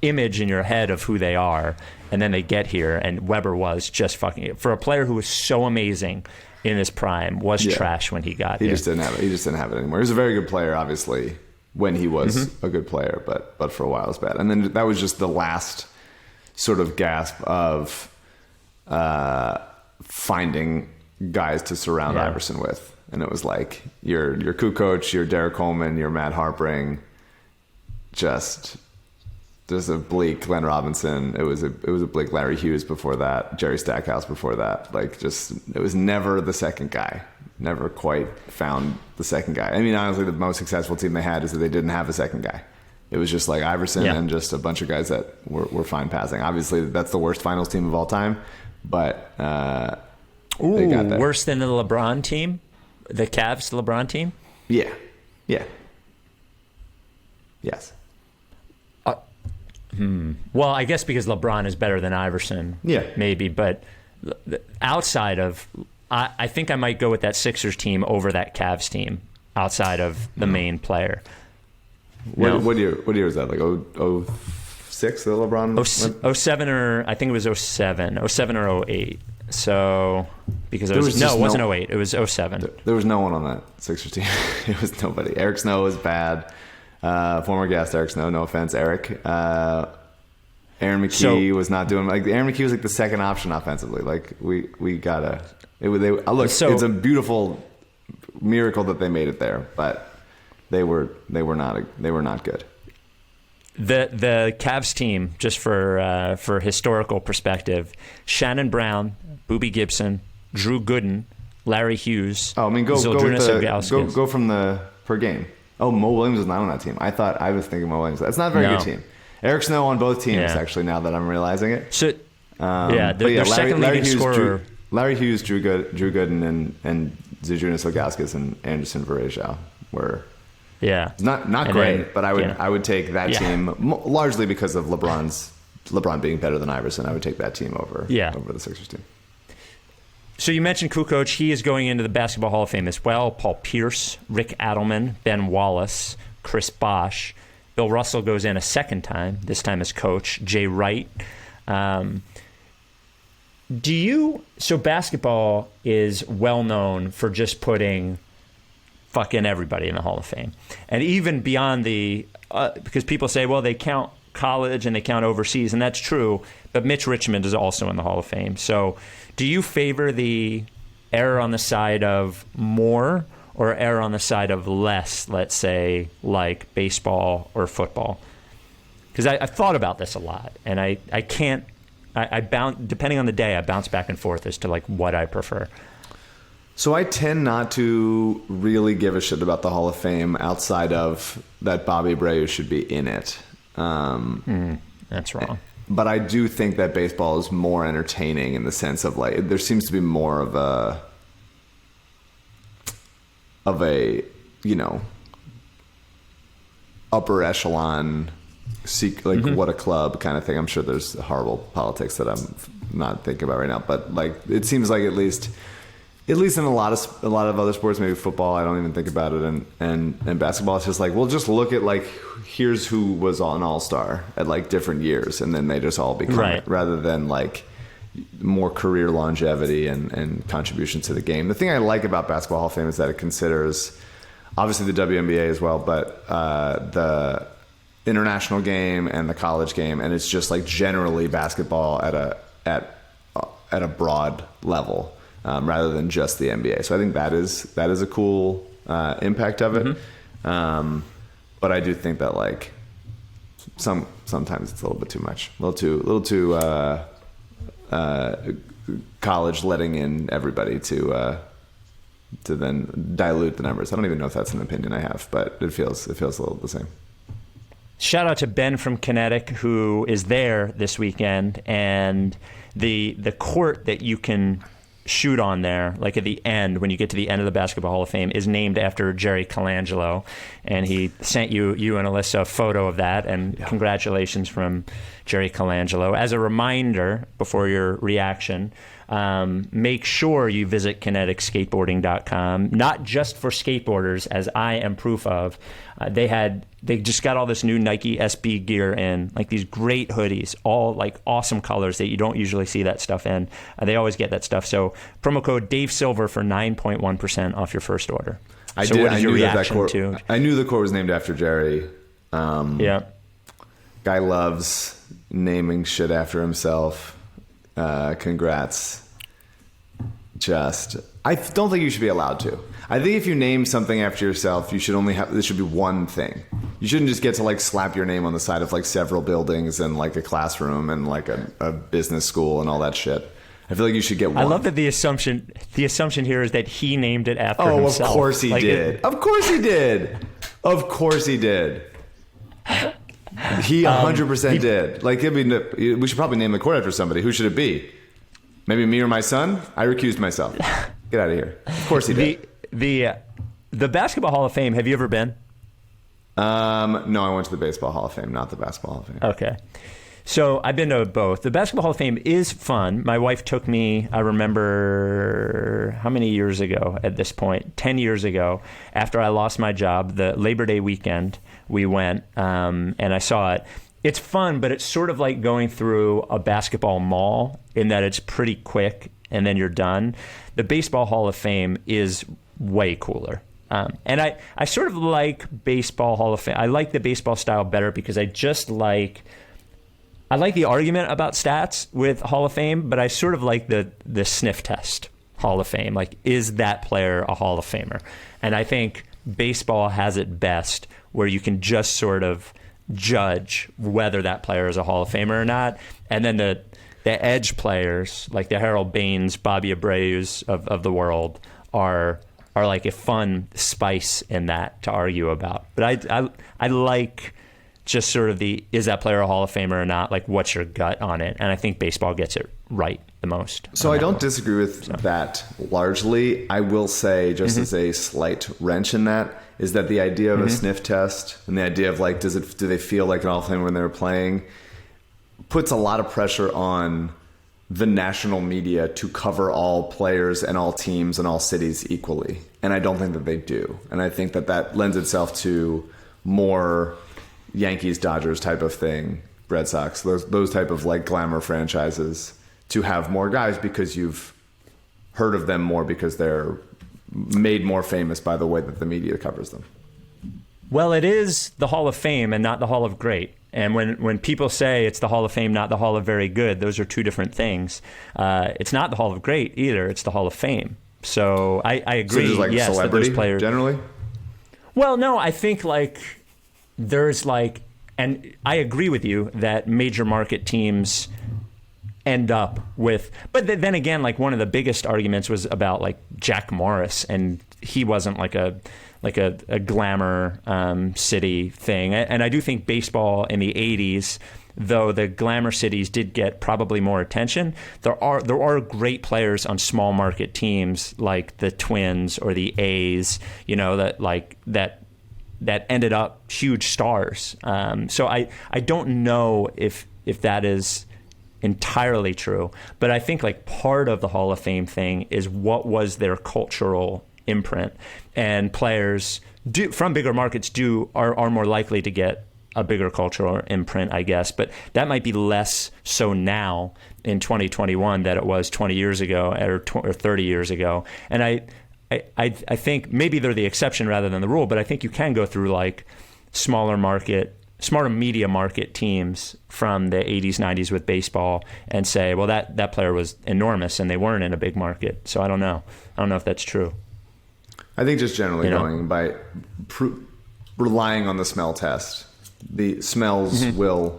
image in your head of who they are, and then they get here, and Weber was just fucking, for a player who was so amazing in his prime, was trash when he got here. He just didn't have it anymore. He was a very good player, obviously, when he was a good player, but for a while it was bad. And then that was just the last sort of gasp of finding guys to surround Iverson with. And it was like your Kukoc, your Derek Coleman, your Matt Harpring, just a bleak Glenn Robinson. It was a bleak Larry Hughes before that, Jerry Stackhouse before that. Like, just, it was never the second guy. Never quite found the second guy. I mean, honestly, the most successful team they had is that they didn't have a second guy. It was just like Iverson and just a bunch of guys that were fine passing. Obviously, that's the worst finals team of all time, but they got there. Worse than the LeBron team? The Cavs LeBron team? Yeah. Yes. Well, I guess because LeBron is better than Iverson. Yeah. Maybe, but outside of... I think I might go with that Sixers team over that Cavs team outside of the main player. What year was that? Like 06 the LeBron? 07 or... I think it was 07. 07 or 08. So... Because it wasn't 08. It was 07. There was no one on that Sixers team. It was nobody. Eric Snow was bad. Former guest Eric Snow. No offense, Eric. Aaron McKee was not doing... Like, Aaron McKee was like the second option offensively. Like, we gotta... it's a beautiful miracle that they made it there, but they were not good. The Cavs team, just for historical perspective, Shannon Brown, Boobie Gibson, Drew Gooden, Larry Hughes. Oh, I mean, go from the per game. Oh, Mo Williams was not on that team. I was thinking Mo Williams. That's not a very good team. Eric Snow on both teams, actually, now that I'm realizing it. So, their second leading scorer. Larry Hughes, Drew Gooden, and Zydrunas Ilgauskas and Anderson Varejao were not great, then, but I would take that team largely because of LeBron being better than Iverson. I would take that team over the Sixers team. So you mentioned Kukoc. He is going into the Basketball Hall of Fame as well. Paul Pierce, Rick Adelman, Ben Wallace, Chris Bosh. Bill Russell goes in a second time, this time as coach. Jay Wright. So basketball is well known for just putting fucking everybody in the Hall of Fame. And even beyond because people say, well, they count college and they count overseas, and that's true, but Mitch Richmond is also in the Hall of Fame. So do you favor the error on the side of more or error on the side of less, let's say, like baseball or football? Because I've thought about this a lot, and I can't... depending on the day, I bounce back and forth as to like what I prefer. So I tend not to really give a shit about the Hall of Fame outside of that Bobby Abreu should be in it. That's wrong. But I do think that baseball is more entertaining in the sense of like there seems to be more of a upper echelon. What a club kind of thing. I'm sure there's horrible politics that I'm not thinking about right now, but like it seems like at least in a lot of other sports, maybe football, I don't even think about it, and basketball, it's just like we'll just look at like here's who was an all-star at like different years, and then they just all become it, rather than like more career longevity and contribution to the game. The thing I like about Basketball Hall of Fame is that it considers obviously the WNBA as well, but the international game and the college game, and it's just like generally basketball at a broad level rather than just the NBA. So I think that is a cool impact of it. But I do think that like sometimes it's a little bit too much, a little too college letting in everybody to then dilute the numbers. I don't even know if that's an opinion I have, but it feels a little the same. Shout out to Ben from Kinetic, who is there this weekend, and the court that you can shoot on there, like at the end, when you get to the end of the Basketball Hall of Fame, is named after Jerry Colangelo, and he sent you and Alyssa a photo of that, and congratulations from Jerry Colangelo. As a reminder, before your reaction, make sure you visit kineticskateboarding.com, not just for skateboarders, as I am proof of. They just got all this new Nike SB gear in, like these great hoodies, all like awesome colors that you don't usually see that stuff in. They always get that stuff. So promo code Dave Silver for 9.1% off your first order. What is your reaction to? I knew the court was named after Jerry. Yeah. Guy loves naming shit after himself. Congrats. I don't think you should be allowed to. I think if you name something after yourself, you should only have, this should be one thing. You shouldn't just get to like slap your name on the side of like several buildings and like a classroom and like a business school and all that shit. I feel like you should get one. I love that the assumption here is that he named it after himself. Of course he did. Of course he did. Of course he did. He 100% did. Like, we should probably name the court after somebody. Who should it be? Maybe me or my son? I recused myself. Get out of here. Of course he did. The Basketball Hall of Fame, have you ever been? No, I went to the Baseball Hall of Fame, not the Basketball Hall of Fame. Okay. So I've been to both. The Basketball Hall of Fame is fun. My wife took me, I remember how many years ago at this point, 10 years ago, after I lost my job, the Labor Day weekend, we went and I saw it. It's fun, but it's sort of like going through a basketball mall in that it's pretty quick and then you're done. The Baseball Hall of Fame is way cooler. And I sort of like Baseball Hall of Fame. I like the baseball style better because I like the argument about stats with Hall of Fame, but I sort of like the sniff test Hall of Fame. Like, is that player a Hall of Famer? And I think baseball has it best where you can just sort of judge whether that player is a Hall of Famer or not. And then the edge players, like the Harold Baines, Bobby Abreu's of the world, are like a fun spice in that to argue about. But I like just sort of is that player a Hall of Famer or not? Like, what's your gut on it? And I think baseball gets it right the most. So I don't disagree with that largely. I will say, just as a slight wrench in that, is that the idea of a sniff test and the idea of like, do they feel like an Hall of Famer when they're playing, puts a lot of pressure on the national media to cover all players and all teams and all cities equally. And I don't think that they do. And I think that lends itself to more Yankees, Dodgers type of thing, Red Sox, those type of like glamour franchises, to have more guys because you've heard of them more because they're made more famous by the way that the media covers them. Well, it is the Hall of Fame and not the Hall of Great. And when people say it's the Hall of Fame, not the Hall of Very Good, those are two different things. It's not the Hall of Great either. It's the Hall of Fame. So I agree. So there's like yes, celebrity that those players, generally? Well, no, I think like there's like, and I agree with you that major market teams end up with, but then again, like one of the biggest arguments was about like Jack Morris, and he wasn't like a glamour city thing. And I do think baseball in the 80s, though the glamour cities did get probably more attention, there are great players on small market teams like the Twins or the A's, you know, that ended up huge stars. So I don't know if that is entirely true, but I think like part of the Hall of Fame thing is what was their cultural imprint, and players from bigger markets are more likely to get a bigger cultural imprint, I guess, but that might be less so now in 2021 that it was 20 years ago or 30 years ago. And I think maybe they're the exception rather than the rule, but I think you can go through like smaller media market teams from the 80s, 90s with baseball and say, well, that player was enormous and they weren't in a big market. So I don't know if that's true. I think just generally going by relying on the smell test, the smells will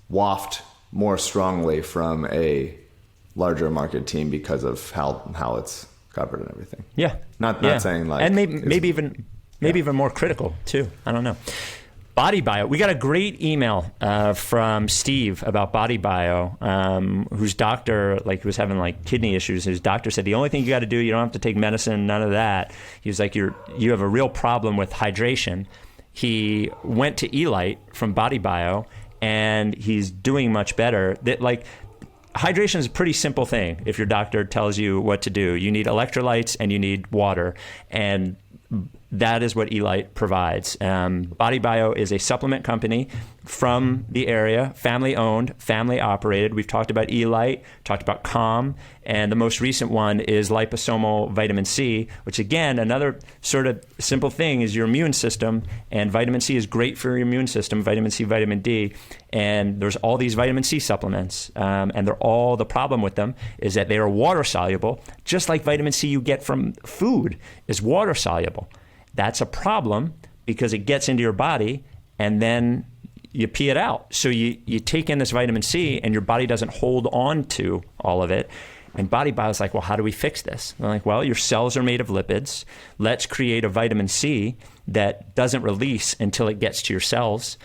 waft more strongly from a larger market team because of how it's covered and everything. Yeah. Not saying like, and maybe even more critical too. I don't know. Body Bio. We got a great email from Steve about Body Bio, whose doctor was having like kidney issues. His doctor said the only thing you got to do, you don't have to take medicine, none of that. He was like, you have a real problem with hydration. He went to Elite from Body Bio, and he's doing much better. That like hydration is a pretty simple thing. If your doctor tells you what to do, you need electrolytes and you need water, and that is what Elite provides. Body Bio is a supplement company from the area, family owned, family operated. We've talked about Elite, talked about Calm, and the most recent one is liposomal vitamin C, which again, another sort of simple thing is your immune system, and vitamin C is great for your immune system, vitamin C, vitamin D, and there's all these vitamin C supplements, and they're all, the problem with them is that they are water soluble, just like vitamin C you get from food is water soluble. That's a problem because it gets into your body and then you pee it out. So you take in this vitamin C and your body doesn't hold on to all of it. And Body Bio is like, well, how do we fix this? And they're like, well, your cells are made of lipids. Let's create a vitamin C that doesn't release until it gets to your cells.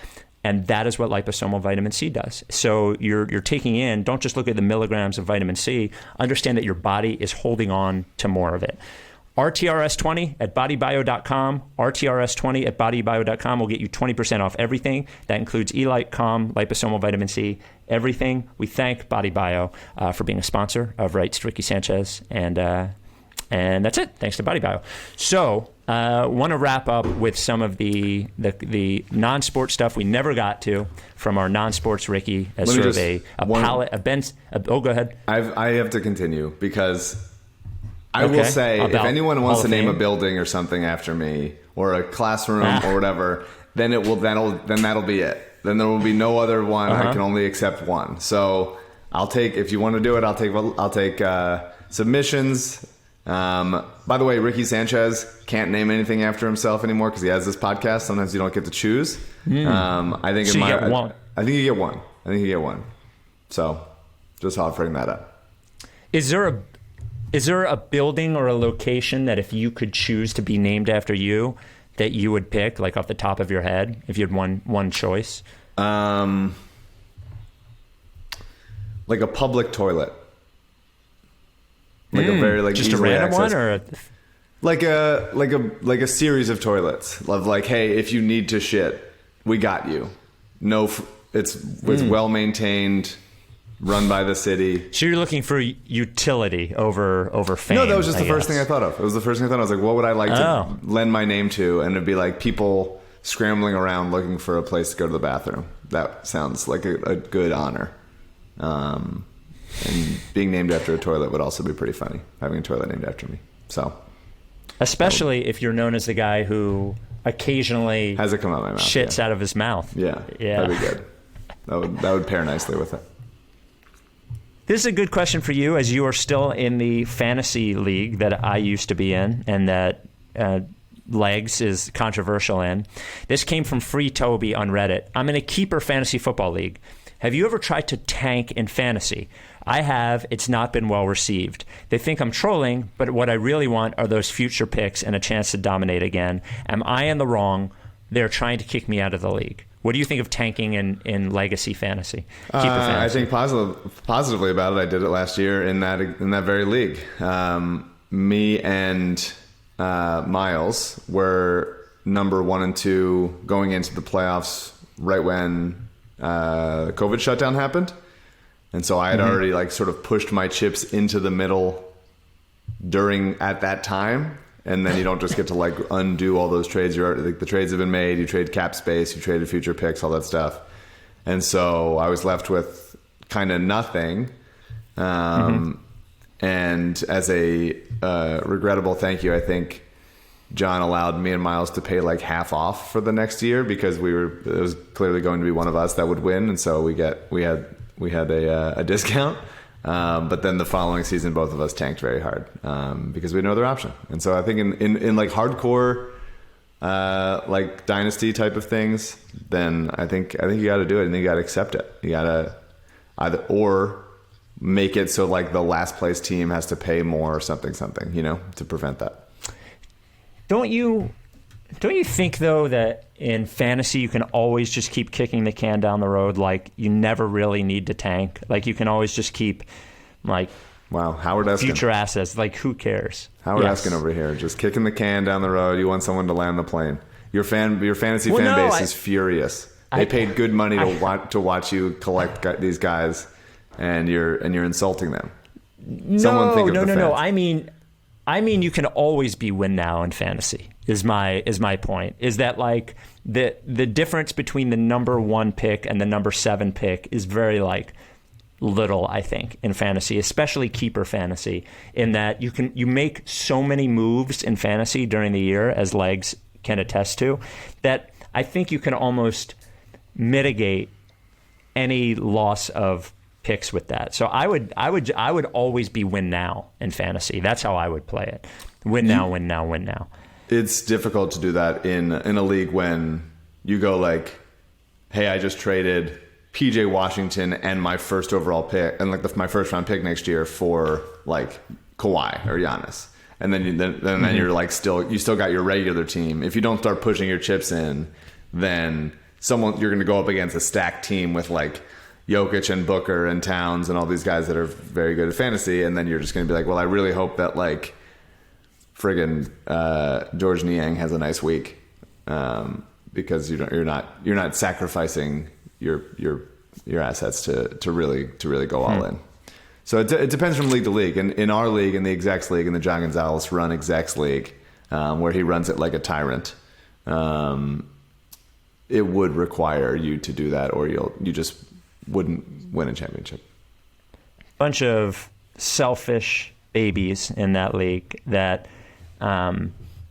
And that is what liposomal vitamin C does. So you're taking in, don't just look at the milligrams of vitamin C, understand that your body is holding on to more of it. RTRS20 at bodybio.com. RTRS20 at bodybio.com will get you 20% off everything. That includes Elite, Calm, liposomal vitamin C, everything. We thank Body Bio for being a sponsor of Rights to Ricky Sanchez. And that's it. Thanks to Body Bio. So want to wrap up with some of the non-sports stuff we never got to from our non-sports Ricky as sort of a palette. Go ahead. I have to continue because I will say, if anyone wants to name a building or something after me, or a classroom or whatever, then that'll be it. Then there will be no other one. I can only accept one. So I'll take, if you want to do it, I'll take submissions. By the way, Ricky Sanchez can't name anything after himself anymore because he has this podcast. Sometimes you don't get to choose. I think so you get one. I think you get one. So just offering that up. Is there a building or a location that if you could choose to be named after you, that you would pick, like off the top of your head, if you had one choice? Like a public toilet. Like a very just a random accessed, one, or like a series of toilets of like, hey, if you need to shit, we got you. No, it's well maintained. Run by the city. So you're looking for utility over fame? No, that was just the first thing I thought of. It was the first thing I thought of. I was like, what would I like to lend my name to? And it'd be like people scrambling around looking for a place to go to the bathroom. That sounds like a good honor. And being named after a toilet would also be pretty funny, having a toilet named after me. So, especially if you're known as the guy who occasionally has it come out of my mouth, shits out of his mouth. Yeah, that'd be good. That would pair nicely with it. This is a good question for you, as you are still in the fantasy league that I used to be in, and that Legs is controversial in. This came from Free Toby on Reddit. I'm in a keeper fantasy football league. Have you ever tried to tank in fantasy? I have. It's not been well received. They think I'm trolling, but what I really want are those future picks and a chance to dominate again. Am I in the wrong? They're trying to kick me out of the league. What do you think of tanking in legacy fantasy? Keeper fantasy? I think positively about it. I did it last year in that very league. Me and Miles were number 1 and 2 going into the playoffs right when COVID shutdown happened, and so I had already like sort of pushed my chips into the middle at that time. And then you don't just get to like undo all those trades. Like the trades have been made. You trade cap space. You traded future picks, all that stuff. And so I was left with kind of nothing. And as a regrettable thank you, I think John allowed me and Miles to pay like half off for the next year because it was clearly going to be one of us that would win, and so we had a discount. But then the following season, both of us tanked very hard because we had no other option. And so I think in like hardcore, like dynasty type of things, then I think you got to do it, and you got to accept it. You got to either or make it so like the last place team has to pay more or something, to prevent that. Don't you think though that in fantasy you can always just keep kicking the can down the road? Like you never really need to tank. Like you can always just keep like Howard Eskin. Future assets. Like who cares? Howard Eskin over here, just kicking the can down the road. You want someone to land the plane. Your fantasy fan base is furious. They paid good money to watch you collect these guys, and you're insulting them. No. I mean, you can always be win now in fantasy. Is my point? Is that like the difference between the number 1 pick and the number 7 pick is very like little, I think, in fantasy, especially keeper fantasy, in that you make so many moves in fantasy during the year, as Legs can attest to, that I think you can almost mitigate any loss of picks with that. So I would always be win now in fantasy. That's how I would play it. Win now. It's difficult to do that in a league when you go like, hey, I just traded PJ Washington and my first overall pick and like my first round pick next year for like Kawhi or Giannis. And then you're like you still got your regular team. If you don't start pushing your chips in, then you're going to go up against a stacked team with like Jokic and Booker and Towns and all these guys that are very good at fantasy. And then you're just going to be like, well, I really hope that like friggin' George Niang has a nice week, because you're not sacrificing your assets to really go all in. So it depends from league to league. And in our league, in the Execs League, in the John Gonzalez run Execs League, where he runs it like a tyrant, it would require you to do that, or you just wouldn't win a championship. Bunch of selfish babies in that league that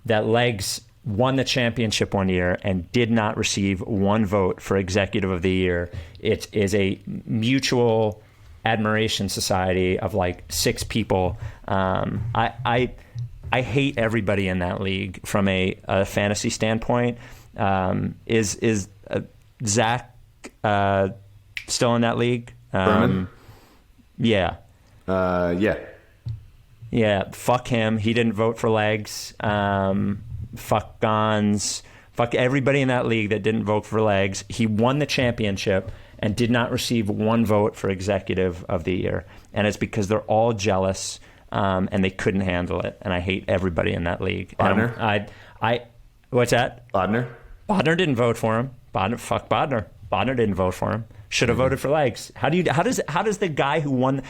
Legs won the championship one year and did not receive one vote for Executive of the Year. It is a mutual admiration society of like 6 people. I hate everybody in that league from a fantasy standpoint. Is Zach still in that league? Yeah. Yeah, fuck him. He didn't vote for Legs. Fuck Gons. Fuck everybody in that league that didn't vote for Legs. He won the championship and did not receive one vote for Executive of the Year. And it's because they're all jealous, and they couldn't handle it. And I hate everybody in that league. Bodner? What's that? Bodner? Bodner didn't vote for him. Fuck Bodner. Bodner didn't vote for him. Should have voted for Legs. How does the guy who won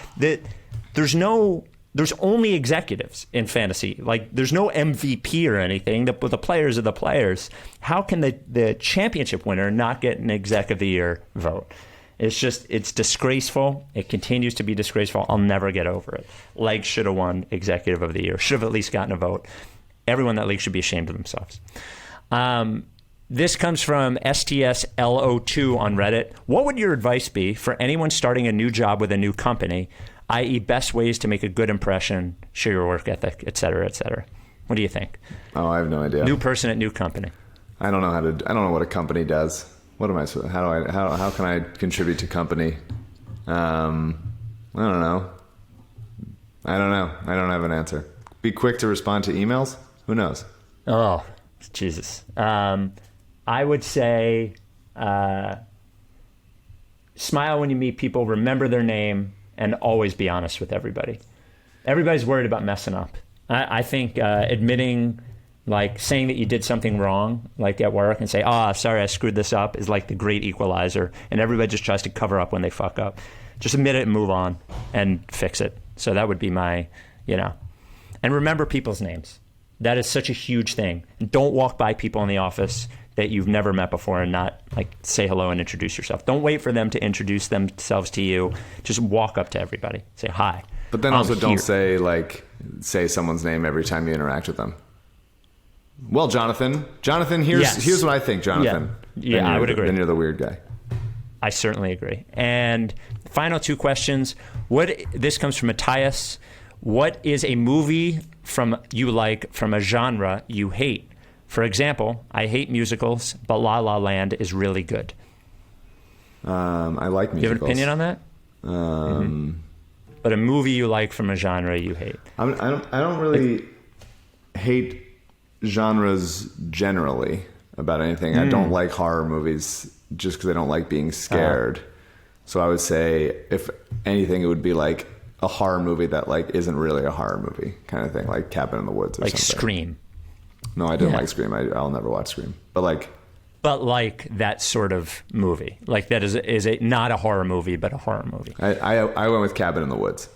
there's only executives in fantasy. Like, there's no MVP or anything. The players are the players. How can the championship winner not get an exec of the year vote? It's disgraceful. It continues to be disgraceful. I'll never get over it. Legs should have won executive of the year. Should have at least gotten a vote. Everyone in that league should be ashamed of themselves. This comes from STSLO2 on Reddit. What would your advice be for anyone starting a new job with a new company, i.e. best ways to make a good impression, show your work ethic, et cetera, et cetera? What do you think? Oh, I have no idea. New person at new company. I don't know what a company does. What am I supposed? How can I contribute to company? I don't know. I don't have an answer. Be quick to respond to emails? Who knows? Oh, Jesus. I would say smile when you meet people, remember their name, and always be honest with everybody. Everybody's worried about messing up. I think admitting, like saying that you did something wrong, like at work, and say, sorry, I screwed this up, is like the great equalizer. And everybody just tries to cover up when they fuck up. Just admit it and move on and fix it. So that would be my, and remember people's names. That is such a huge thing. And don't walk by people in the office that you've never met before and not like say hello and introduce yourself. Don't wait for them to introduce themselves to you. Just walk up to everybody. Say hi. But then also don't say someone's name every time you interact with them. Well, Jonathan, here's what I think, Jonathan. Yeah, I would agree. Then you're the weird guy. I certainly agree. And final 2 questions. This comes from Matthias. What is a movie from a genre you hate? For example, I hate musicals, but La La Land is really good. I like musicals. Do you have an opinion on that? But a movie you like from a genre you hate. I don't really hate genres generally about anything. I don't like horror movies just because I don't like being scared. So I would say, if anything, it would be like a horror movie that like isn't really a horror movie kind of thing, like Cabin in the Woods or like something. Scream. No, I didn't like Scream. I'll never watch Scream. But like but like that sort of movie. Like that is a not a horror movie, but a horror movie. I went with Cabin in the Woods.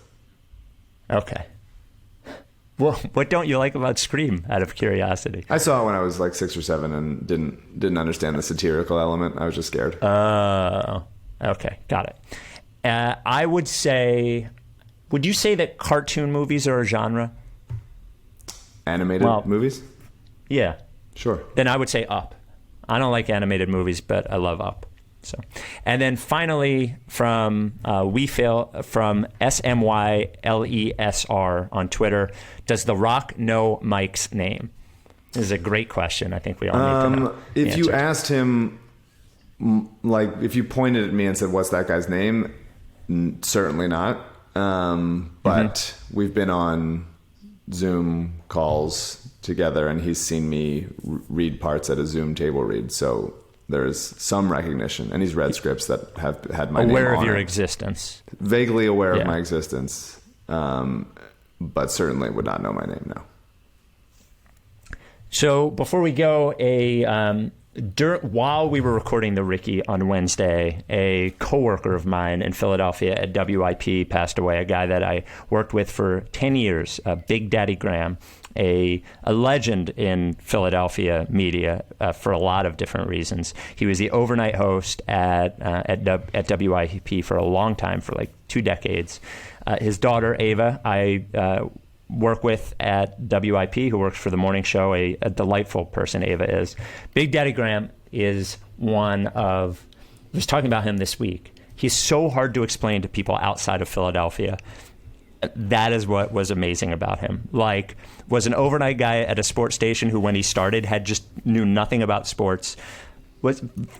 Okay. Well, what don't you like about Scream, out of curiosity? I saw it when I was like 6 or 7 and didn't understand the satirical element. I was just scared. Oh, okay. Got it. I would say, would you say that cartoon movies are a genre? Animated movies? Yeah. Sure. Then I would say Up. I don't like animated movies, but I love Up. So, and then finally from from SMYLESR on Twitter, does The Rock know Mike's name? This is a great question. I think we all need to know. If you asked him, like, if you pointed at me and said, "What's that guy's name?" Certainly not. But we've been on Zoom calls together, and he's seen me read parts at a Zoom table read. So there's some recognition, and he's read scripts that have had my name on it. Aware of your existence. Vaguely aware of my existence, but certainly would not know my name now. So before we go, while we were recording the Ricky on Wednesday, a coworker of mine in Philadelphia at WIP passed away, a guy that I worked with for 10 years, Big Daddy Graham, a legend in Philadelphia media for a lot of different reasons. He was the overnight host at WIP for a long time, for like 2 decades. His daughter, Ava, I work with at WIP, who works for the morning show, a delightful person Ava is. Big Daddy Graham is one of, I was talking about him this week. He's so hard to explain to people outside of Philadelphia. That is what was amazing about him. Like, was an overnight guy at a sports station who, when he started, knew nothing about sports,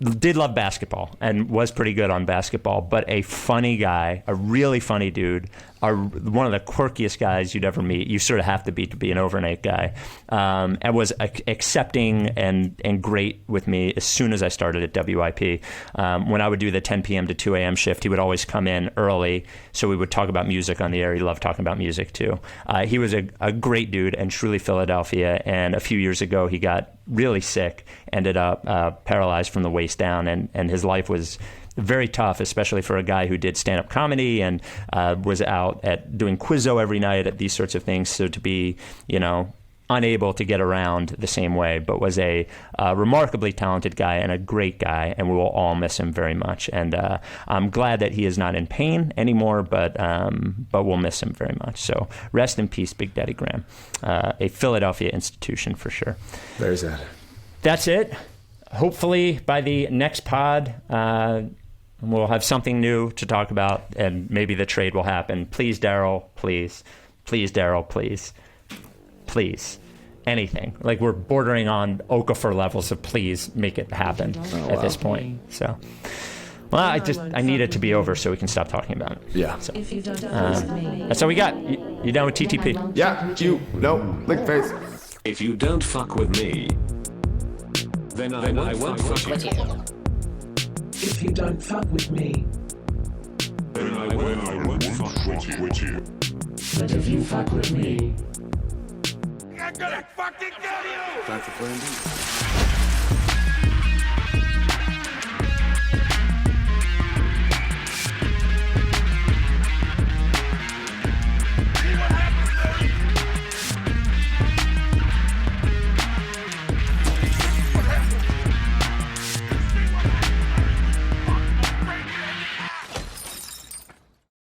did love basketball and was pretty good on basketball, but a funny guy, a really funny dude, one of the quirkiest guys you'd ever meet. You sort of have to be an overnight guy, and was accepting and great with me as soon as I started at WIP. When I would do the 10 p.m. to 2 a.m. shift, he would always come in early, so we would talk about music on the air. He loved talking about music too. He was a great dude and truly Philadelphia, and a few years ago he got really sick, ended up paralyzed from the waist down, and his life was very tough, especially for a guy who did stand-up comedy and was out at doing Quizzo every night at these sorts of things. So to be, unable to get around the same way, but was a remarkably talented guy and a great guy, and we will all miss him very much. And I'm glad that he is not in pain anymore, but we'll miss him very much. So rest in peace, Big Daddy Graham, a Philadelphia institution for sure. Very sad. That's it. Hopefully by the next pod, we'll have something new to talk about, and maybe the trade will happen. Please, Daryl, please. Please, Daryl, please. Please. Anything. Like, we're bordering on Okafor levels of please make it happen at this point. So, well, I need it to be over so we can stop talking about it. Yeah. So, that's all we got. You done with TTP? Yeah. Lick face. If you don't fuck with me, then I won't fuck with you. If you don't fuck with me, then I won't fuck with you. But if you fuck with me, I'm gonna fucking kill you! That's a plan B.